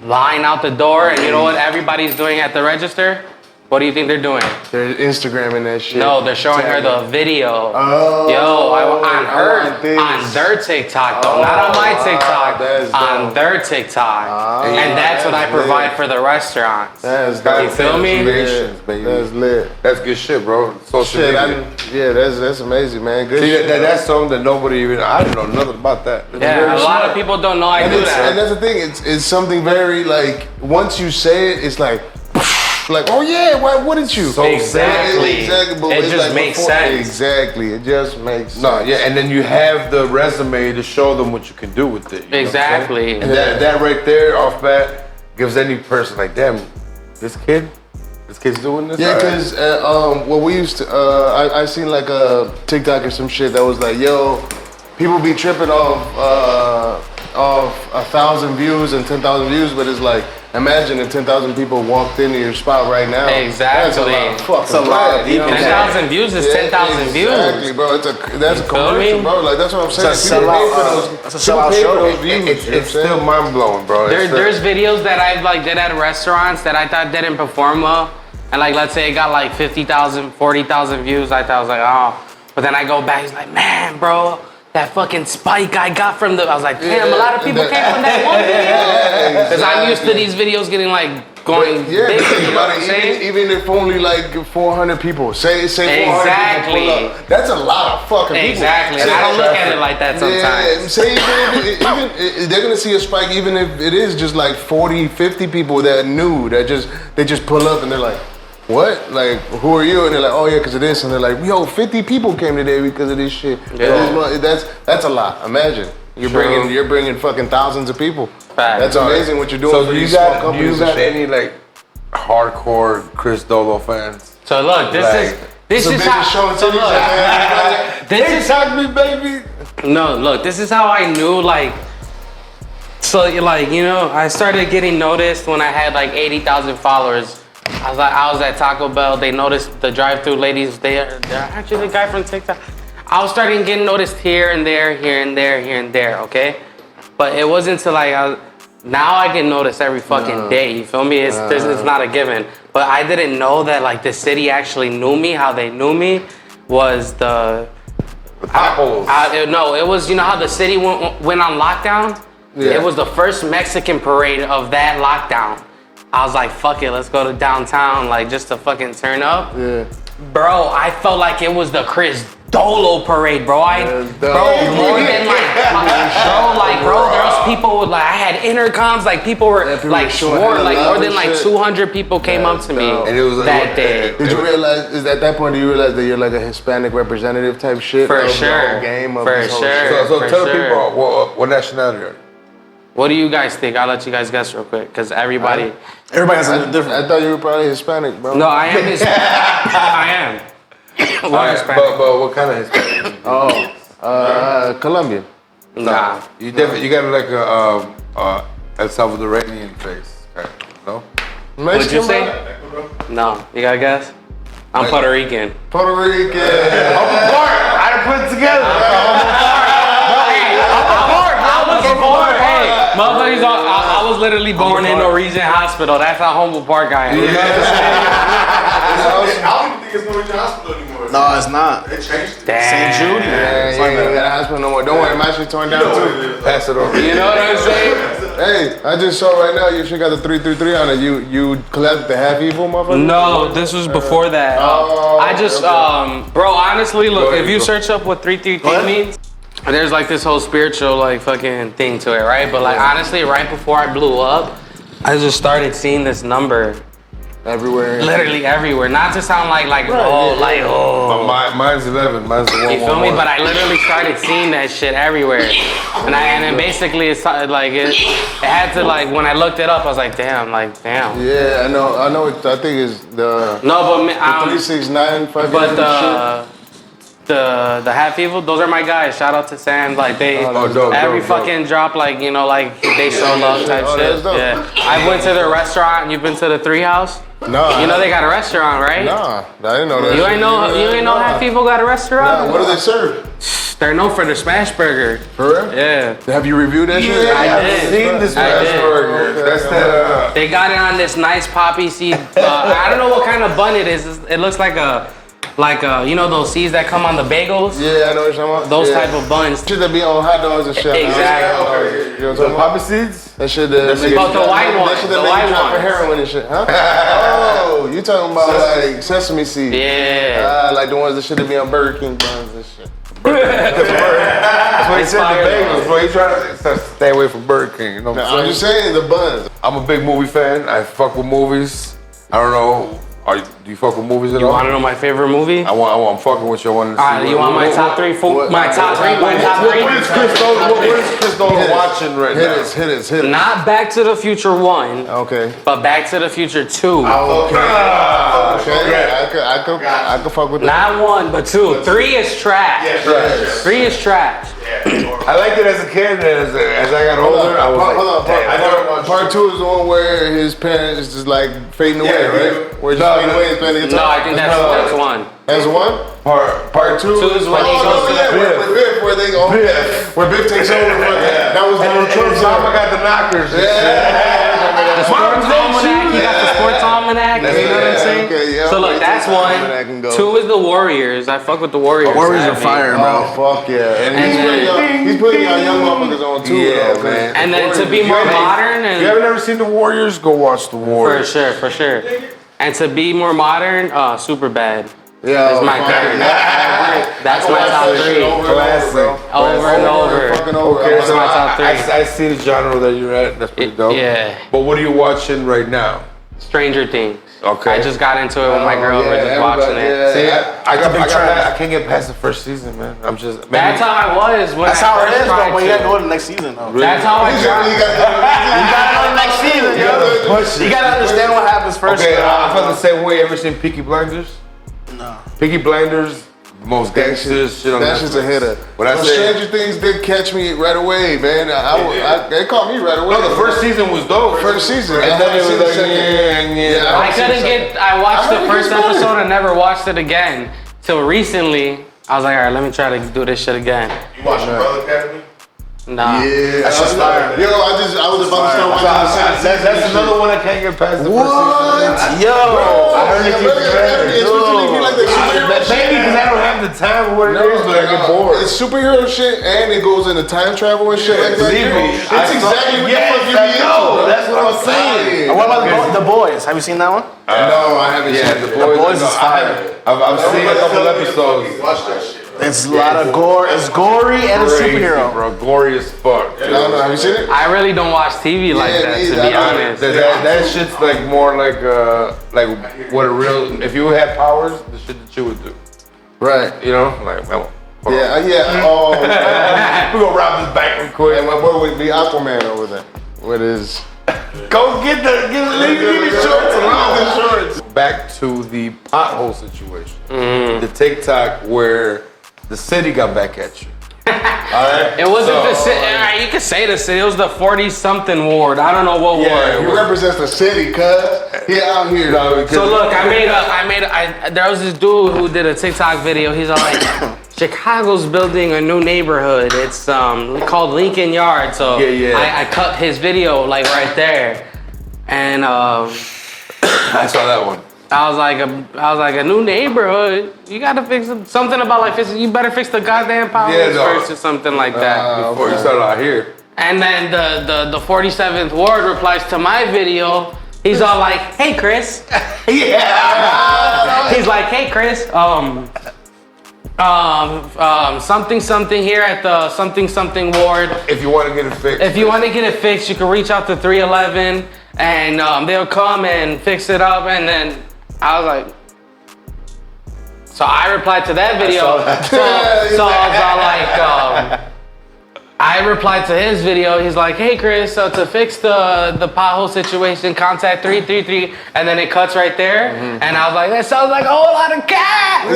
B: Line out the door, and you know what everybody's doing at the register? What do you think they're doing?
C: They're Instagramming that shit.
B: No, they're showing her the video.
C: Oh,
B: on their TikTok though, not on my TikTok, on their TikTok. And that's what I provide for the restaurants.
C: That's dope.
B: You feel me?
C: That's lit.
A: That's good shit, bro. Social media.
C: That's amazing, man. Good
A: See,
C: shit.
A: that's something that nobody even. I didn't know nothing about that.
B: Yeah, a lot of people don't know I do that.
C: And that's the thing. It's something very like once you say it, it's like oh yeah, why wouldn't you?
B: So exactly.
C: But
B: It
C: it's
B: just makes sense.
C: Exactly. It just makes sense.
A: No, yeah, and then you have the resume to show them what you can do with it. You know what I'm saying?
B: Exactly.
A: And that right there, off bat, gives any person like, damn, this kid's doing this.
C: Yeah, because we used to, I seen like a TikTok or some shit that was like, yo, people be tripping off 1,000 views and 10,000 views, but it's like, imagine if 10,000 people walked into your spot right now.
B: Exactly.
C: That's a lot.
B: 10,000 views is 10,000 views.
C: Exactly, bro. That's a commercial, bro. Like that's what I'm saying.
D: It's a sellout show.
A: It's still mind blowing, bro.
B: There's videos that I've like did at restaurants that I thought didn't perform well, and like let's say it got like 50,000, 40,000 views. I thought I was like, oh, but then I go back, he's like, man, bro. That fucking spike I got from I was like, damn, a lot of people came from that one video. Because I'm used to these videos getting like going big, you know what I'm saying?
C: Even if only like 400 people, say 400
B: exactly.
C: people pull up, that's a lot of fucking people.
B: Exactly, and I don't look at it like that sometimes.
C: Yeah, say even they're gonna see a spike even if it is just like 40, 50 people that new, they just pull up and they're like, what? Like, who are you? And they're like, oh yeah, because of this. And they're like, yo, 50 people came today because of this shit.
B: Yeah.
C: That's a lot. Imagine you're bringing fucking thousands of people.
B: Fact.
C: That's amazing what you're doing.
A: So
C: for
A: do you
C: these small
A: got
C: companies and shit.
A: any like hardcore Chris Dolo fans?
B: So look, this is how. So look, this is
C: Talk me, baby.
B: No, look, this is how I knew like. So like I started getting noticed when I had like 80,000 followers. I was at Taco Bell. They noticed the drive-through ladies. They're actually the guy from TikTok. I was starting getting noticed here and there, here and there, here and there. Okay, but it wasn't until now I get noticed every fucking day. You feel me? It's not a given. But I didn't know that like the city actually knew me. How they knew me was the potholes. No, it was how the city went on lockdown. Yeah. It was the first Mexican parade of that lockdown. I was like, fuck it, let's go to downtown, like just to fucking turn up.
C: Yeah.
B: Bro, I felt like it was the Chris Dolo parade, bro. More than bro, there was people with I had intercoms, people were swore, more than 200 people came up to me
A: and it was
B: that day.
C: Did you realize? Is at that point do you realize that you're like a Hispanic representative type shit?
B: For
C: of
B: sure.
C: The whole game of
B: For
C: this whole
B: sure.
C: shit?
A: So tell the people what nationality are you?
B: What do you guys think? I'll let you guys guess real quick, because everybody
D: Everybody has something different.
C: I thought you were probably Hispanic, bro.
B: No, I am Hispanic. I am.
A: But what kind of Hispanic?
C: Colombian.
B: Nah.
A: You got like a El Salvadorian face, no?
B: What'd you say? No. You got to guess? I'm Puerto Rican.
C: Puerto Rican.
D: I done put it together.
B: Motherfuckers, I was literally born in Norwegian Hospital. That's how humble Park I am. You know what I'm saying?
E: I don't even think it's Norwegian Hospital anymore.
D: No, it's not.
E: They changed it.
B: Damn.
D: St. Jude.
C: Yeah, you ain't got a hospital no more. Don't worry, my shit torn down too.
A: Pass it over.
B: You know what I'm saying?
C: Hey, I just saw right now your shit got the 333 on it. You collabed with the Half Evil motherfucker?
B: No, this was before that. I just, bro, honestly, look, if you search up what 333 means, there's this whole spiritual fucking thing to it, right? But honestly, right before I blew up, I just started seeing this number
C: everywhere.
B: literally everywhere. Not to sound like
A: Mine's 11. Mine's the 111.
B: you feel me? But I literally started seeing that shit everywhere, and then basically it had to when I looked it up, I was like, damn.
C: Yeah, I know. I think it's the
B: No, but
C: the 369 fucking shit.
B: The Half Evil, those are my guys. Shout out to Sam. Every fucking drop, they show love type shit. Yeah. I went to their restaurant. You've been to the Three House?
C: No.
B: You know they got a restaurant, right?
C: Nah, I didn't know that.
B: You ain't know Half Evil got a restaurant?
C: Nah, what do they serve?
B: They're known for their smash burger.
C: For real?
B: Yeah.
C: Have you reviewed that shit?
B: I did.
A: Seen this
B: I did.
A: burger. That's that.
B: They got it on this nice poppy seed. I don't know what kind of bun it is. It looks like you know those seeds that come on the bagels?
C: Yeah, I know what you're talking about.
B: Those type of buns.
C: Shit that be on hot dogs and shit.
B: Exactly.
C: You know what I'm talking about?
A: Poppy seeds?
C: That shit
B: But the white one.
C: That shit
B: The
C: that
B: white
C: make you drop for
B: one.
C: heroin and shit, huh? Oh, you talking about sesame seeds.
B: Yeah.
C: Like the ones that should be on Burger King buns and shit.
A: That's what he said the bagels, bro. He trying to stay away from Burger King. You know what
C: I'm just saying the buns.
A: I'm a big movie fan. I fuck with movies. I don't know. Do you fuck with movies at all?
B: You want to know my favorite movie?
A: I'm fucking with you. I want to see.
B: Alright, you want my top three? My top three?
A: What is Chris Dolo watching right now?
C: Hit it.
B: Not Back to the Future 1,
C: Okay.
B: but Back to the Future 2.
C: Okay. I could fuck with that.
B: Not 1, but 2. 3 is trash.
A: Trash.
B: 3 is trash.
A: I liked it as a kid, and as I got older, I was
C: Hold on. Part 2 is the one where his parents just fading away, right? Where just fading away and playing the guitar.
B: No, I think that's 1.
C: That's one?
A: Part 2
B: is when he goes to
C: with Biff, where they go. Where Biff takes over. That was the
A: Trump Mama got the knockers.
B: The sports almanac, he got the sports almanac, you know what I'm saying?
C: Okay, yeah.
B: So look, that's 1. 2 is the Warriors. I fuck with the Warriors.
D: Warriors are fire, bro.
C: Oh, fuck yeah. And he's putting y'all young motherfuckers on too.
A: Yeah,
C: though,
A: man.
B: And then to be more modern
A: If you haven't ever seen the Warriors, go watch the Warriors.
B: For sure. And to be more modern, Superbad.
C: Yeah,
B: That's my third. That's my top 3.
A: Classic.
B: Over and over.
A: Okay,
B: That's
A: so
B: my top 3.
A: I see the genre that you're at. That's pretty dope.
B: Yeah.
A: But what are you watching right now?
B: Stranger Things.
A: Okay.
B: I just got into it with my girl. We're just watching it.
A: See, I can't get past the first season, man. I'm just.
B: That's how I was when
D: That's
B: I
D: how it
B: first
D: is,
B: tried
D: though. But you gotta
B: to.
D: go to the next season, though.
B: That's how I tried.
D: You gotta go to the next season, yo. You gotta understand what happens first.
A: Okay, I felt the same way. Ever seen Peaky Blinders?
D: No.
A: Peaky Blinders, most gangsters shit on
C: That shit's a hitter.
A: When I say
C: Stranger Things did catch me right away, man. They caught me right away.
A: no, the first season was dope.
C: First season.
A: And then it was like, yeah.
B: I couldn't get. I watched the first episode and never watched it again till recently. I was like, all right, let me try to do this shit again.
E: You watching Brother Academy?
B: Nah.
C: Yeah,
D: That's just fire.
C: Yo, I was about to start watching
A: That's another one I can't get past the first season.
D: Yo.
C: I heard it keeps
A: Maybe because I don't have the time or what it is, but I get bored.
C: It's superhero shit and it goes into time travel and shit like that.
A: Believe me,
C: It's exactly what the fuck you be into, bro.
A: That's what I'm saying.
D: And what about the boys? Have you seen that one?
C: No, I haven't
A: Yeah,
C: seen
A: the
C: it.
A: Boys
D: is fire.
A: I've seen a couple episodes.
E: Watch that shit.
D: It's a lot of gore. It's gory and it's
A: Crazy,
D: superhero.
A: bro. Gory as fuck.
C: I don't know. Have you seen it?
B: I really don't watch TV like
C: Yeah,
B: that,
C: me
B: to
C: either.
B: be honest.
A: That shit's like more like what a real. If you had powers, the shit that you would do.
C: Right.
A: You know, like hold on.
C: Yeah. Oh,
A: We gonna rob this bank real quick.
C: and my boy would be Aquaman over there with his.
A: Go leave the shorts alone. Back to the pothole situation. The TikTok where the city got back at you. Alright?
B: It wasn't the city. You could say the city. It was the 40-something ward. I don't know what
C: He
B: ward.
C: represents the city, cuz. He out here.
B: So look, there was this dude who did a TikTok video. He's all like, Chicago's building a new neighborhood. It's called Lincoln Yard. So I cut his video like right there, and
A: I saw that one.
B: I was like a new neighborhood. You gotta fix something about like you better fix the goddamn power first or something like that.
A: Before you start out here.
B: And then the 47th ward replies to my video. He's all like, "Hey Chris." He's like, "Hey Chris, something here at the something ward.
A: If you want to get it fixed.
B: If you want to get it fixed, you can reach out to 311 and they'll come and fix it up." And then I was like, so I replied to that video. So I was all like, I replied to his video. He's like, "Hey Chris, so to fix the pothole situation, contact 333." And then it cuts right there. And I was like, that sounds like a whole lot of cat.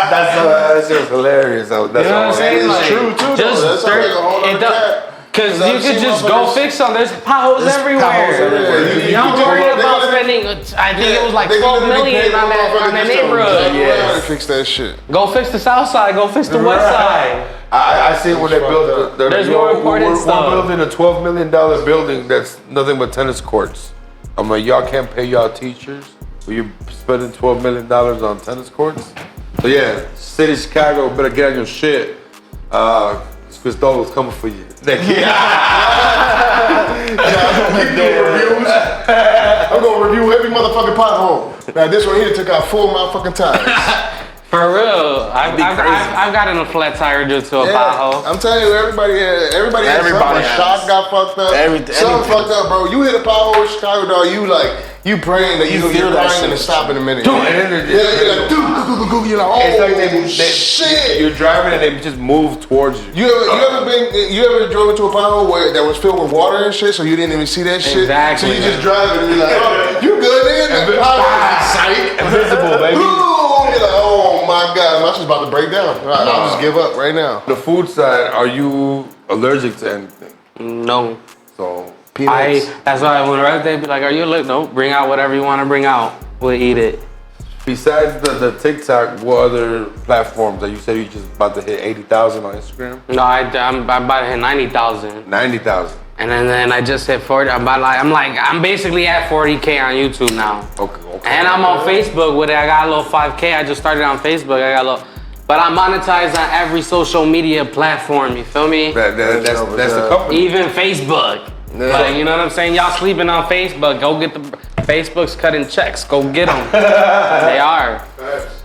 A: That's just hilarious. That's
B: You know what I'm saying?
C: It's true too, though.
B: Just
C: That sounds like a whole other cat.
B: because
C: I've
B: you could
C: seen
B: just go
C: motherfuckers-
B: fix them. There's potholes everywhere. Y'all worried about spending, I think it was like 12 million on that neighborhood.
C: Yeah, fix that shit.
B: Go fix the south side, go fix the west side.
A: I see when they built
B: There's more important stuff.
A: We're building a $12 million building that's nothing but tennis courts. I'm like, y'all can't pay y'all teachers, but you're spending $12 million on tennis courts? So yeah, city of Chicago better get on your shit. Chris Dolo's coming for you.
C: I'm gonna review every motherfucking pothole. Now this one here took out 4 motherfucking tires.
B: For real, I've gotten a flat tire due to a pothole.
C: I'm telling you, everybody had something.
D: has.
C: Shot got fucked up. Something fucked up, bro. You hit a pothole in Chicago, dog. You praying that you're crying to stop in a minute.
A: And then
C: You're like, you're like, oh
A: it's like
C: shit.
A: You're driving and they just move towards you.
C: You ever drove into a pothole that was filled with water and shit, so you didn't even see that shit?
B: Exactly.
C: So you just drive and you're like, oh, you good, nigga? That pothole sight.
A: Invisible, baby.
C: You're like, oh my God, my shit's about to break down. I'll just give up right now.
A: The food side, are you allergic to anything?
B: No.
A: So
B: That's why whenever they be like, "Are you allergic?" No, bring out whatever you want to bring out. We'll eat it.
A: besides the TikTok, what other platforms that you said you just about to hit 80,000 on Instagram?
B: No, I'm about to hit 90,000.
A: 90,000.
B: And then I just hit 40. I'm basically at 40K on YouTube now.
A: Okay.
B: And I'm on Facebook with it. I got a little 5K. I just started on Facebook. But I'm monetized on every social media platform. You feel me?
A: That's the company.
B: Even Facebook. Like, you know what I'm saying? Y'all sleeping on Facebook. Go get the Facebook's cutting checks. Go get them. They are.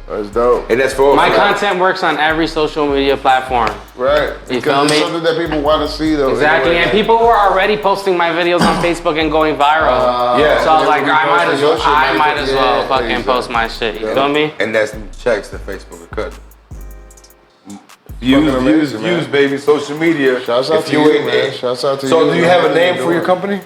C: That's dope.
A: And that's for
B: My content works on every social media platform.
C: Right.
B: You feel
C: It's
B: me?
C: something that people want to see, though.
B: Exactly,
C: Anyway.
B: and people were already posting my videos on Facebook and going viral.
A: Yeah.
B: So I was like, I might as well
C: Yeah,
B: fucking
C: exactly.
B: post my shit. You feel me?
A: And that's some checks that Facebook are cutting.
C: amazing, man.
A: Use, baby, social media.
C: Shouts out
A: If
C: to you,
A: ain't-
C: man. Shouts out to you.
A: So do you have a
C: man.
A: name for your company?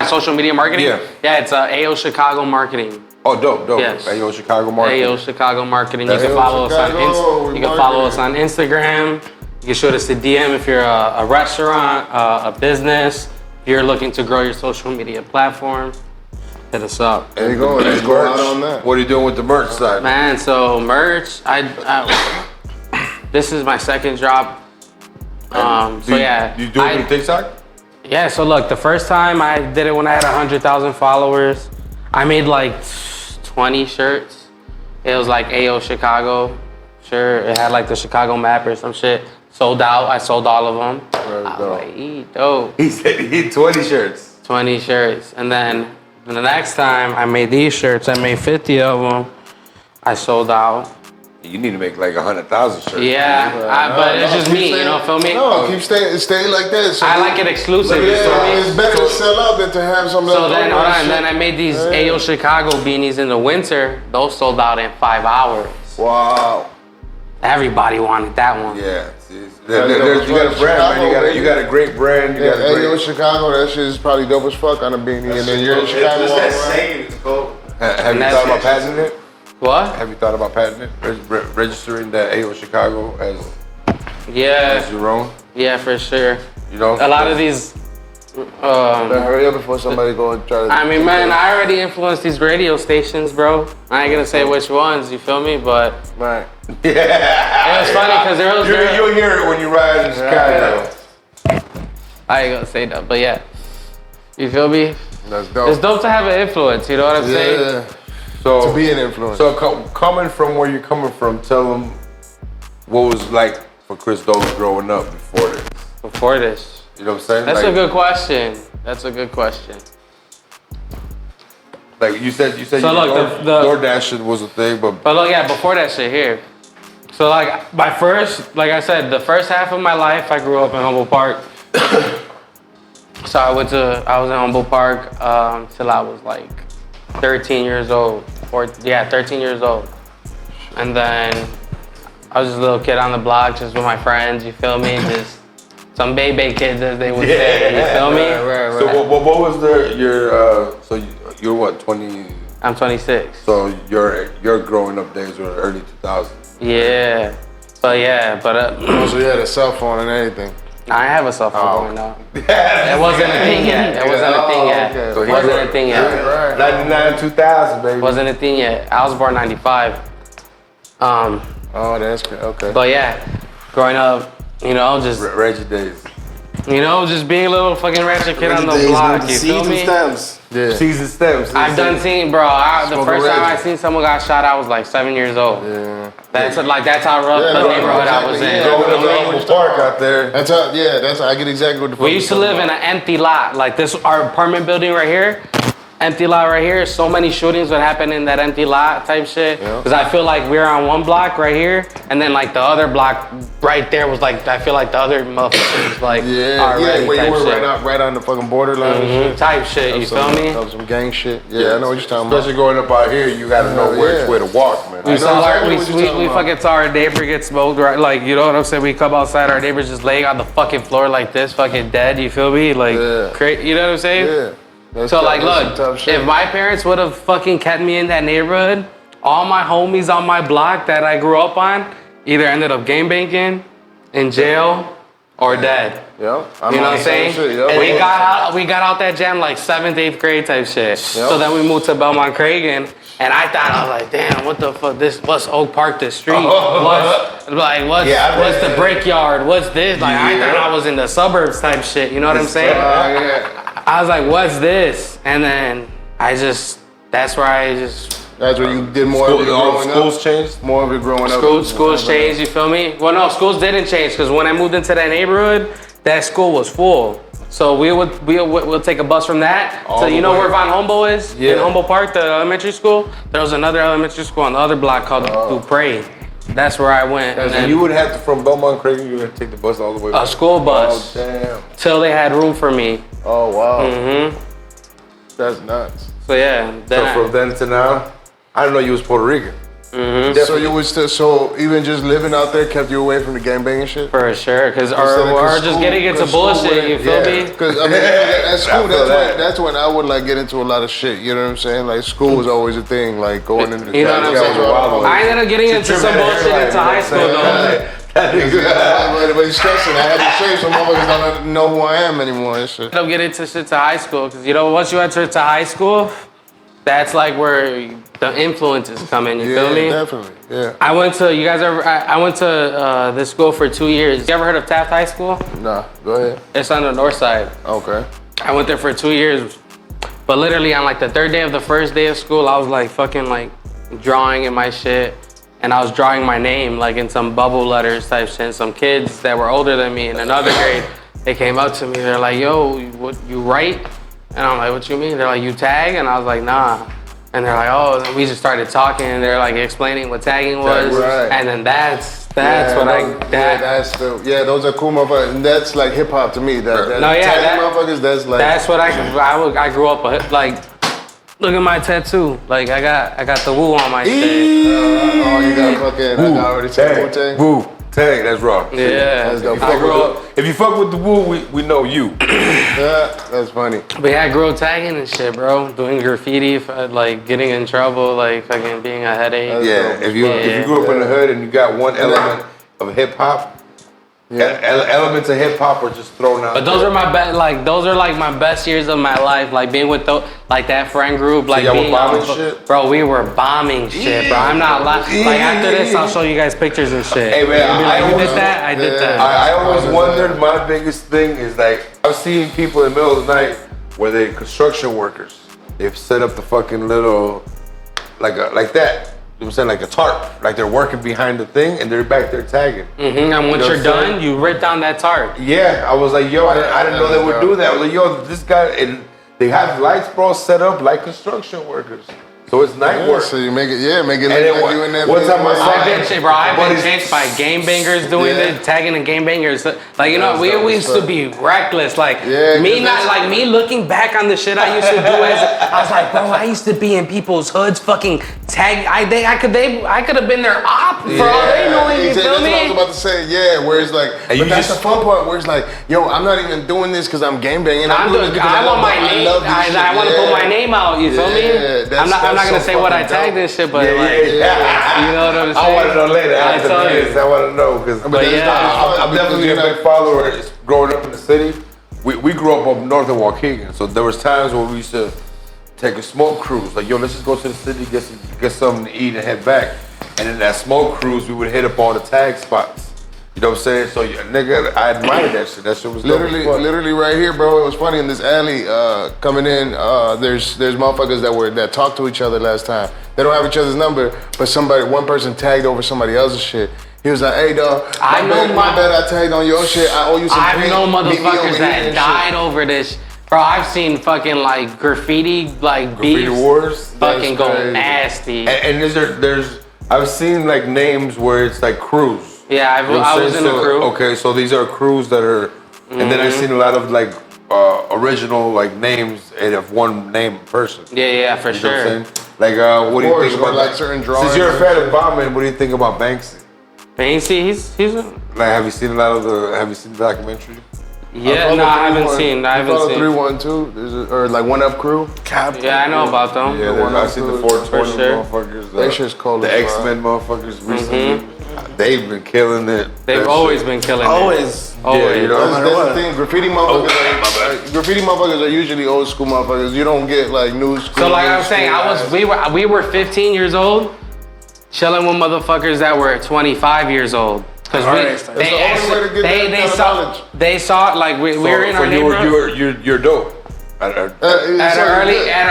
B: Social media marketing?
A: Yeah.
B: Yeah, it's AO Chicago Marketing.
A: Oh, dope.
B: Yes.
A: Ayo, Chicago Market.
B: AO Chicago Marketing. You
A: That's
B: can follow us on
C: Chicago,
B: you can follow us on Instagram. You can shoot us a DM if you're a restaurant, a business. If you're looking to grow your social media platform, hit us up.
C: There you go. Let's go out on that.
A: What are you doing with the merch side?
B: Man, so merch, this is my second drop. So yeah.
A: You do it with TikTok?
B: Yeah, so look, the first time I did it when I had 100,000 followers, I made like 20 shirts. It was like AO Chicago shirt. It had like the Chicago map or some shit. Sold out. I sold all of them. I was like, dope.
A: He said he had 20 shirts.
B: 20 shirts. And then the next time I made these shirts, I made 50 of them. I sold out.
A: You need to make like 100,000 shirts.
B: Yeah, but it's just me, feel me?
C: No, keep staying like that. So
B: I like it exclusive.
C: It's better to sell out than to have some.
B: So then, hold on, then I made these Ayo Chicago beanies in the winter. Those sold out in 5 hours.
C: Wow.
B: Everybody wanted that one.
A: Yeah. You got a brand, man. You got a great brand.
C: Ayo Chicago, that shit is probably dope as fuck on a beanie, and then you're in Chicago.
E: Just that saying, it's cool.
A: Have you thought about patenting it?
B: What?
A: Have you thought about patenting it? Registering that Ayo Chicago as your own?
B: Yeah, for sure.
A: You know?
B: A lot of these.
C: Hurry up before somebody go and try to.
B: I mean, man, I already influenced these radio stations, bro. I ain't gonna say which ones, you feel me? But
C: Right.
A: Yeah.
B: it was funny because
A: You'll hear it when you ride in Chicago.
B: I ain't gonna say that, but yeah. You feel me?
C: That's dope.
B: It's dope to have an influence, you know what I'm saying?
A: So
C: To be an influence.
A: So coming from where you're coming from, tell them what was like for Chris Dolo growing up before this.
B: Before this.
A: You know what I'm saying?
B: That's a good question. That's a good question.
A: Like you said
B: So look,
A: DoorDash was a thing, but
B: look, yeah, before that shit here. So like like I said, the first half of my life, I grew up in Humboldt Park. So I was in Humboldt Park till I was like 13 years old. 13 years old. And then I was just a little kid on the block, just with my friends, you feel me? Just some baby kids, as they would say, you feel me?
C: Right.
A: So what was so you're what, 20?
B: I'm 26.
A: So your growing up days were early 2000s.
B: Yeah. So
C: So you had a cell phone and everything.
B: I have a cell phone going now. It wasn't a thing yet. It wasn't a thing yet.
C: okay.
A: So
B: It wasn't a thing yet.
C: Right.
A: 99, 2000, baby.
B: Wasn't a thing yet. I was born 95.
C: Oh, that's good. Okay.
B: But yeah, growing up, just
A: Reggie days.
B: just being a little fucking ratchet kid on the block. You feel me?
C: Yeah.
A: Season stems.
B: I've done seen, bro. The
C: Smoking
B: first time I
C: Reggie.
B: seen someone got shot, I was like 7 years old.
C: Yeah.
B: That's how rough the neighborhood I was in.
C: exactly.
A: Growing up in Humboldt Park out there.
C: That's how. Yeah. That's how I get exactly what the.
B: We used to live in an empty lot. Like our apartment building right here, empty lot right here. So many shootings would happen in that empty lot type shit.
C: Yeah.
B: Because I feel like we're on one block right here, and then like the other block right there was like, I feel like the other motherfuckers like already
C: where you
B: type
C: were
B: shit.
C: right on the fucking borderline and shit.
B: Type shit, you feel me?
C: Of some gang shit. Yeah, I know what you're talking about.
A: Especially growing up out here, you gotta know which way to walk, man.
B: We saw
C: exactly what you're talking
B: we
C: about.
B: fucking saw our neighbor get smoked, right? Like, you know what I'm saying? We come outside, our neighbor's just laying on the fucking floor like this, fucking dead, you feel me? Like, you know what I'm saying?
C: Yeah. That's
B: So
C: tough-
B: like,
C: that's some
B: look,
C: tough shit.
B: if my parents would have fucking kept me in that neighborhood, all my homies on my block that I grew up on either ended up game banking, in jail, or dead.
C: Yeah,
B: You know what I'm saying?
C: Yep.
B: We got out that jam like 7th, 8th grade type shit. So then we moved to Belmont Cragen, and I thought, I was like, damn, what the fuck? What's Oak Park, this street? What's the brickyard? What's this? Like, I thought I was in the suburbs type shit. You know what I'm saying? I was like, what's this? And then that's
C: where you did more of it growing up.
A: Schools changed.
C: More of it growing up.
B: schools changed, you feel me? Well, no, schools didn't change, because when I moved into that neighborhood, that school was full. So we'll take a bus from that. So you know where Von Humboldt is?
A: Yeah.
B: In Humboldt Park, the elementary school? There was another elementary school on the other block called Dupre. That's where I went. And
A: And
B: then
A: you would have to, from Belmont Cragen, you would have to take the bus all the way
B: a school bus.
A: Oh, damn.
B: Till they had room for me.
C: Oh wow.
B: Mm-hmm.
C: That's nuts.
B: So yeah.
A: So from then to now, I didn't know you was Puerto Rican.
C: So you was so even just living out there kept you away from the gangbanging shit?
B: For sure, or just
C: school-
B: getting into
C: 'cause school
B: bullshit, you feel me?
C: Because I mean, at school,
A: feel that.
C: that's when I would like get into a lot of shit. You know what I'm saying? Like school was always a thing. Like going into.
B: You know what I'm saying? I ended up getting into some bullshit into high school though.
C: But he's stressing. I had to shave, so motherfuckers don't know who I am anymore and shit.
B: I ended up getting into shit to high school, because once you enter to high school, that's like where the influences come in. You feel me?
C: Definitely. Yeah.
B: I went to I went to this school for 2 years. You ever heard of Taft High School?
C: Nah. Go ahead.
B: It's on the north side.
C: Okay.
B: I went there for 2 years, but literally on like the third day of the first day of school, I was like fucking like drawing in my shit, and I was drawing my name like in some bubble letters type shit. And some kids that were older than me in another grade, they came up to me. They're like, "Yo, what you write?" And I'm like, "What you mean?" They're like, "You tag?" And I was like, "Nah." And they're like, oh, and we just started talking, and they're like explaining what tagging was,
C: right.
B: and then that's
C: those are cool motherfuckers. And that's like hip hop to me. Tagging motherfuckers, that's like.
B: That's what I grew up with. Like, look at my tattoo. Like I got the woo on my shit.
C: You got fucking.
A: Woo.
C: I already said Wu-Tang.
A: Woo. Tag, that's raw.
B: Yeah.
A: If you fuck with the woo, we know you.
C: Yeah, that's funny.
B: But yeah, I grew up tagging and shit, bro. Doing graffiti, like getting in trouble, like fucking being a headache.
A: Yeah, if you grew up in the hood and you got one element of hip hop, elements of hip hop were just thrown out.
B: But those are my best, like those are like my best years of my life. Like being with like that friend group, like
A: y'all
B: being
A: were bombing shit?
B: Bro, we were bombing shit, bro. I'm not lying. Like after this, I'll show you guys pictures and shit.
A: Hey man,
B: I did that. I did that.
A: I always wondered. My biggest thing is like I've seen people in the middle of the night where they're construction workers. They've set up the fucking little like that. You know what I'm saying, like a tarp, like they're working behind the thing and they're back there tagging.
B: And once you're done, you rip down that tarp.
A: Yeah, I was like, yo, I didn't know they would do that. I was like, yo, this guy, and they have lights, bro, set up like construction workers. So it's night work.
C: So you make it look like you in that.
A: One time
B: I've been chased by game bangers doing it, tagging and game bangers. Like, you know, we used to be reckless. Like, me looking back on the shit I used to do I was like, bro, I used to be in people's hoods fucking tag. I could have been their op for all they knowing, you feel me?
C: That's what I was about to say, where it's like, but that's the fun part where it's like, yo, I'm not even doing this because I'm game banging.
B: I want my name. I want to put my name out, you feel me? I'm not gonna say what I tagged and shit, but you know what I'm saying?
A: I want to know later. I want to know because I'm definitely a big follower. Growing up in the city, we grew up north of Waukegan, so there was times where we used to take a smoke cruise. Like, yo, let's just go to the city, get something to eat and head back. And in that smoke cruise, we would hit up all the tag spots. You know what I'm saying? So, nigga, I admired that shit. That shit was
C: literally right here, bro. It was funny in this alley coming in. There's motherfuckers that talked to each other last time. They don't have each other's number, but one person tagged over somebody else's shit. He was like, "Hey, dog, my bad, I tagged on your shit. I owe you some
B: I
C: paint.
B: know motherfuckers that died over this. Bro, I've seen fucking like graffiti
A: graffiti wars
B: fucking go nasty.
A: And I've seen like names where it's like crews.
B: Yeah, I was in a crew.
A: Okay, so these are crews that are, and then I've seen a lot of like original like names of one named person.
B: Yeah, for sure.
A: Know what I'm saying? Like, what do you think about
C: like certain drawings?
A: Since you're a fan of bombing, what do you think about Banksy?
B: Banksy, he's
A: like, have you seen the documentary?
B: Yeah, no, I haven't seen. I haven't seen.
C: 312, or like One Up Crew.
B: Yeah, I know about them.
A: Yeah, I've seen the 420 motherfuckers.
C: They shit's cold.
A: The X-Men motherfuckers recently. They've been killing it.
B: They've always been killing it.
D: Always.
A: Yeah, you know.
C: That's the thing. Graffiti motherfuckers are usually old school motherfuckers. You don't get like new school.
B: So like I was saying, we were 15 years old, chilling with motherfuckers that were 25 years old. Cause they saw like we were in our neighborhood.
A: You're dope. At
B: an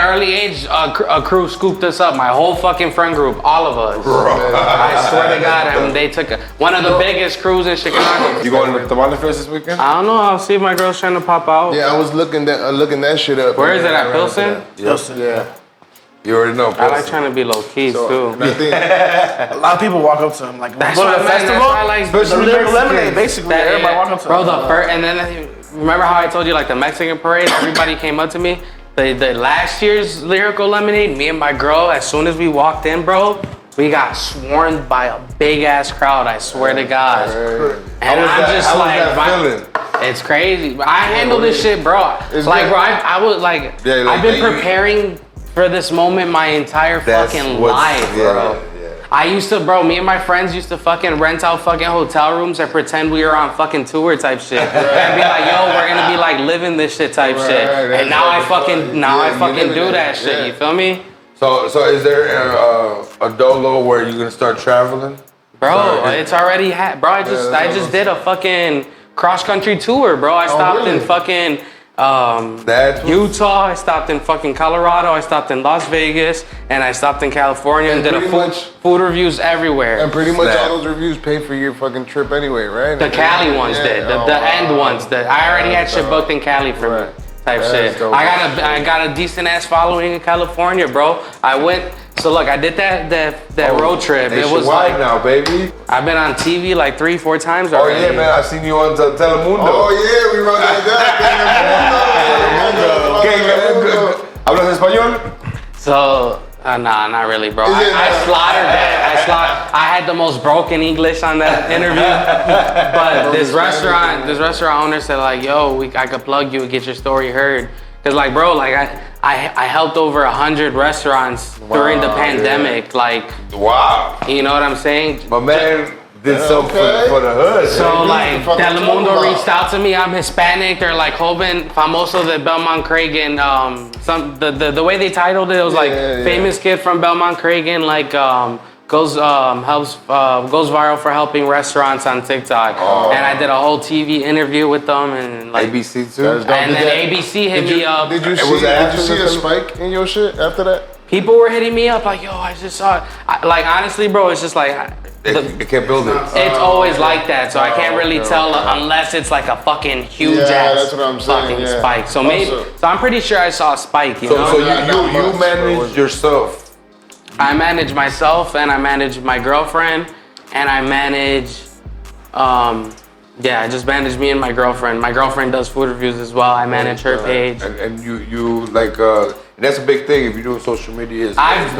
B: early age, a crew scooped us up. My whole fucking friend group, all of us. I swear to God, they took one of the biggest crews in Chicago.
A: You going to the Tamale Fest this weekend?
B: I don't know. I'll see if my girl's trying to pop out.
C: Yeah, I was looking that shit up.
B: Where is it at Pilsen?
C: Pilsen, yeah.
A: You already know.
B: I like trying to be low key too.
D: A lot of people walk up to him like,
B: that's
D: go to the festival.
B: Especially
D: lemonade, basically. Everybody walk up to him.
B: Bro, and then remember how I told you like the Mexican parade? Everybody came up to me. The last year's Lyrical Lemonade, me and my girl, as soon as we walked in, bro, we got swarmed by a big ass crowd. I swear to God. And I'm just like, it's crazy. I handle this shit, bro. I was like, I've been preparing for this moment my entire fucking life, bro. I used to, me and my friends used to fucking rent out fucking hotel rooms and pretend we were on fucking tour type shit. And be like, yo, we're gonna be like living this shit type shit. And now I fucking do that shit, you feel me?
A: So is there a Dolo where you're gonna start traveling?
B: Bro, it's already I just did a fucking cross country tour, bro. I stopped in fucking Utah, I stopped in fucking Colorado, I stopped in Las Vegas, and I stopped in California and did food reviews everywhere.
C: And pretty much all those reviews paid for your fucking trip anyway, right?
B: The Cali ones did, the end ones. I already had shit booked in Cali for me. type shit.
A: dope.
B: I got a decent ass following in California, bro. I went. So look, I did that road trip. It was like
A: now, baby.
B: I've been on TV like 3-4 times
A: Oh
B: already.
A: yeah, man. I seen you on Telemundo.
C: Oh yeah, we run that down.
A: ¿Hablas español?
B: So, nah, not really, bro.
C: Is it
B: I slaughtered that. I had the most broken English on that interview. But this restaurant owner said like, yo, I could plug you and get your story heard. Cause like, bro, like I helped over 100 restaurants during the pandemic. Yeah. Like,
A: wow.
B: You know what I'm saying?
A: My man did something for the hood.
B: So like, Telemundo reached out to me. I'm Hispanic. They're like, joven famoso de Belmont Cragen. The way they titled it was like, famous kid from Belmont Cragen, like goes viral for helping restaurants on TikTok. Oh. And I did a whole TV interview with them and like
A: ABC too.
B: And then ABC hit me up.
C: Did you see a spike in your shit after that?
B: People were hitting me up like, yo, I just saw it. Like honestly, bro, it's just like
A: it can't build it.
B: It's always like that, so I can't really tell unless it's like a fucking huge ass fucking spike. So maybe, so I'm pretty sure I saw a spike. You know?
A: So you manage yourself.
B: I manage myself, and I manage my girlfriend, and I manage, I just manage me and my girlfriend. My girlfriend does food reviews as well. I manage her page.
A: And you like, and that's a big thing if you're doing social media.
B: I've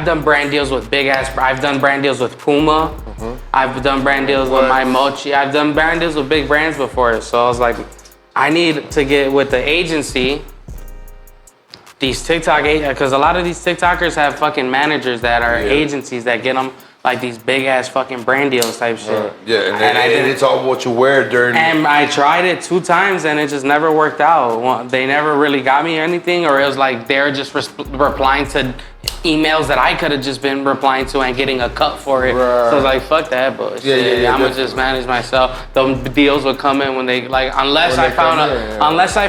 B: done brand deals with I've done brand deals with Puma. Mm-hmm. I've done brand deals with My Mochi. I've done brand deals with big brands before. So I was like, I need to get with the agency. These TikTok, because a lot of these TikTokers have fucking managers that are agencies that get them like these big ass fucking brand deals type shit.
A: And it's all what you wear during.
B: And I tried it 2 times and it just never worked out. They never really got me or anything, or it was like they're just replying to emails that I could have just been replying to and getting a cut for it. Right. So I was like, fuck that bullshit. I'm gonna just manage myself. The deals would come in when they like, unless I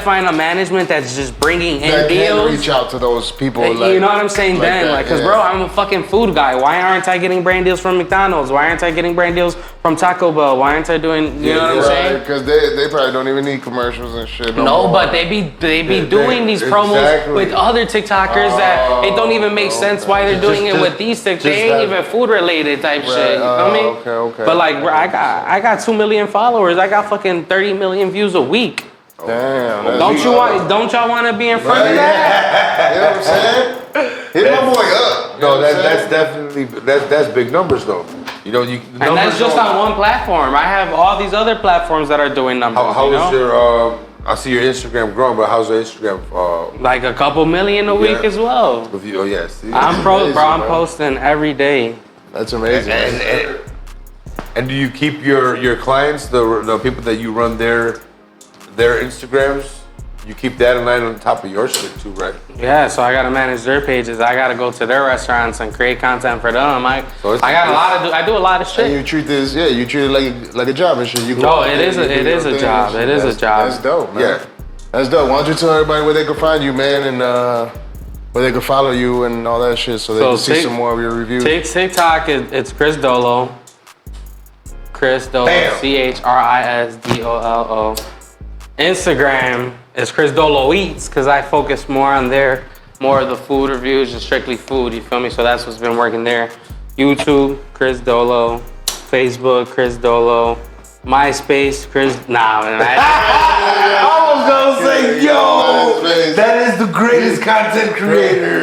B: find a management that's just bringing in
C: that
B: deals.
C: Reach out to those people.
B: You know what I'm saying? Because bro, I'm a fucking food guy. Why aren't I getting brand deals from McDonald's? Why aren't I getting brand deals from Taco Bell? Why aren't I doing? You know what I'm saying?
C: Because they probably don't even need commercials and shit.
B: No, but they be doing these promos with other TikTokers that it don't even make sense why they're doing it with these TikTokers. They ain't even food related type shit. You feel me?
C: Okay.
B: But like, bro, I got 2 million followers. I got fucking 30 million views a week.
C: Damn.
B: Don't y'all want to be in front of that?
C: You know what I'm saying? Hit my boy up.
A: No, that's definitely that's big numbers though. You know,
B: and that's just on one platform. I have all these other platforms that are doing numbers.
A: How is your? I see your Instagram growing, but how's your Instagram?
B: Like a couple million a week as well.
A: Yes.
B: I'm posting every day.
C: That's amazing.
A: And do you keep your clients, the people that you run their Instagrams? You keep that in line on top of your shit too, right?
B: Yeah, so I gotta manage their pages. I gotta go to their restaurants and create content for them. I do a lot of shit.
C: And you treat it like a job and shit.
B: It is a job.
C: That's dope, man. Yeah, that's dope. Why don't you tell everybody where they can find you, man, and where they can follow you and all that shit, so they can see some more of your reviews.
B: TikTok it's Chris Dolo. Chris Dolo. ChrisDollo. Instagram is Chris Dolo Eats, because I focus more on more of the food reviews, just strictly food, you feel me? So that's what's been working there. YouTube, Chris Dolo. Facebook, Chris Dolo. MySpace, Chris. Nah, man.
A: I was gonna say, yo, that is the greatest content creator.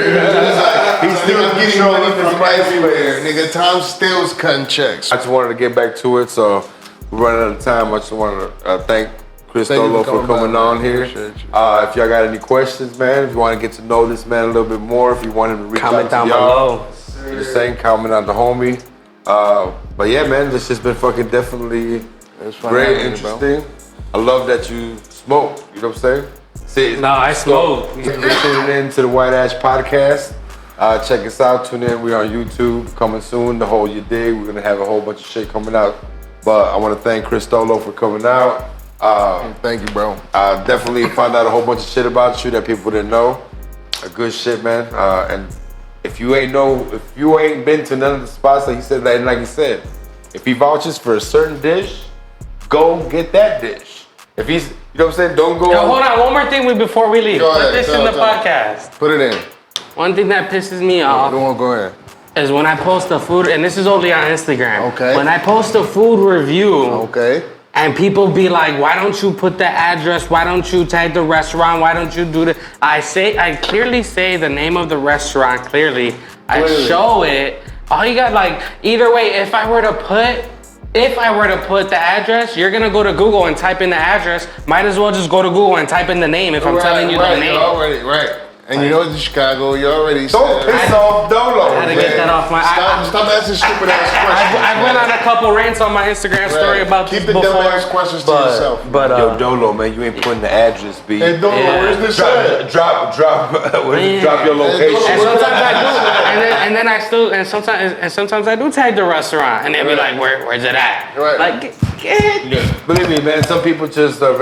C: He's still getting money from everywhere. Nigga, Tom Stills cutting checks.
A: I just wanted to get back to it, so we're running out of time. I just want to thank Chris Dolo for coming on here. If y'all got any questions, man, if you want to get to know this man a little bit more, if you want him to reach
B: comment
A: out to
B: down
A: y'all,
B: below.
A: just saying, comment on the homie. But yeah, man, this has been fucking definitely great, interesting. I love that you smoke. You know what I'm saying?
B: I smoke.
A: You're tuning in to the White Ash Podcast. Check us out. Tune in. We're on YouTube. Coming soon. The whole You Dig. We're gonna have a whole bunch of shit coming out. But I want to thank Chris Dolo for coming out.
C: Thank you, bro.
A: I definitely found out a whole bunch of shit about you that people didn't know. Good shit, man. And if you ain't been to none of the spots, like he said, if he vouches for a certain dish, go get that dish. If You know what I'm saying? Don't go.
B: Yo, hold on, one more thing before we leave.
C: Go
B: Put
C: ahead,
B: this in the podcast.
C: Put it in.
B: One thing that pisses me off
C: Go ahead.
B: is when I post a food, and this is only on Instagram.
C: Okay.
B: When I post a food review,
C: Okay.
B: and people be like, "Why don't you put the address? Why don't you tag the restaurant? Why don't you do the?" I clearly say the name of the restaurant. Clearly, I show it. All you got, like, either way, if I were to put the address, you're gonna go to Google and type in the address. Might as well just go to Google and type in the name if I'm telling you the name.
C: Right. And you know it's Chicago, you already
A: Don't
C: said.
A: piss off Dolo.
B: I had to get that off my.
C: Stop asking stupid ass questions.
B: I went on a couple rants on my Instagram story about
C: Keep
B: this
C: the
B: before.
C: dumb ass questions to yourself.
B: But
A: Yo, Dolo, man, you ain't putting the address, B.
C: Hey, Dolo, where's this at?
A: Drop your location.
B: and sometimes I do, and sometimes I do tag the restaurant, and they be like, "Where's it at?"
C: Right.
B: Like,
A: Believe me, man, some people just are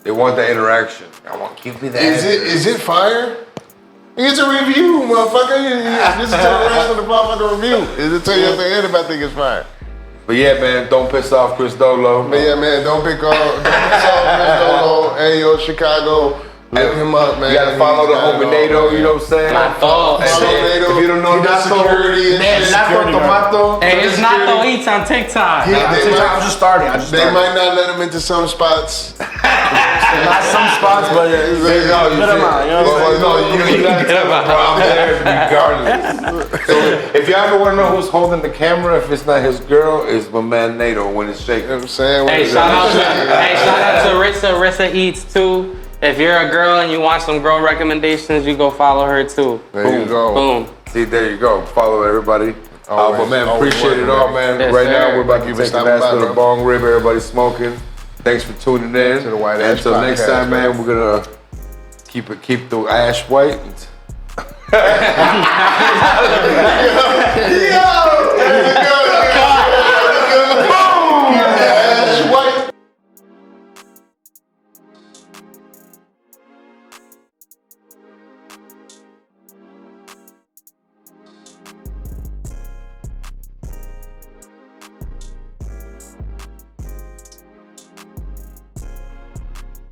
A: they want the interaction. I want to keep me the address.
C: Is it fire? It's a review, motherfucker. This is the rest of the motherfucking review. Is it tell you at the end if I think it's fire?
A: But yeah, man, don't piss off Chris Dolo.
C: But yeah, man, don't piss off Chris Dolo. Hey, yo, Chicago. Look him up, man.
A: You gotta follow the homie Nato, you know what I'm saying?
C: Follow Nato.
A: If you don't know
C: Nato, security.
B: hey, it's Nato Eats on TikTok.
D: I'm just starting.
C: They might not let him into some spots.
D: Not some spots, but
A: You regardless. So if you ever want to know who's holding the camera, if it's not his girl, it's my man Nato when it's shaking.
C: You know what I'm saying?
B: Hey, shout out to Rissa. Rissa Eats too. If you're a girl and you want some girl recommendations, you go follow her too.
C: There you go.
B: Boom.
A: See, there you go. Follow everybody. But man, appreciate it all, man.
B: Yes,
A: right
B: sir.
A: now, we're about to take a
C: stopping
A: nice
C: by,
A: little
C: bro.
A: bong rib. Everybody smoking. Thanks for tuning in.
C: To the White
A: And
C: Ash
A: until next
C: Podcast,
A: time, man, we're gonna keep the ash white.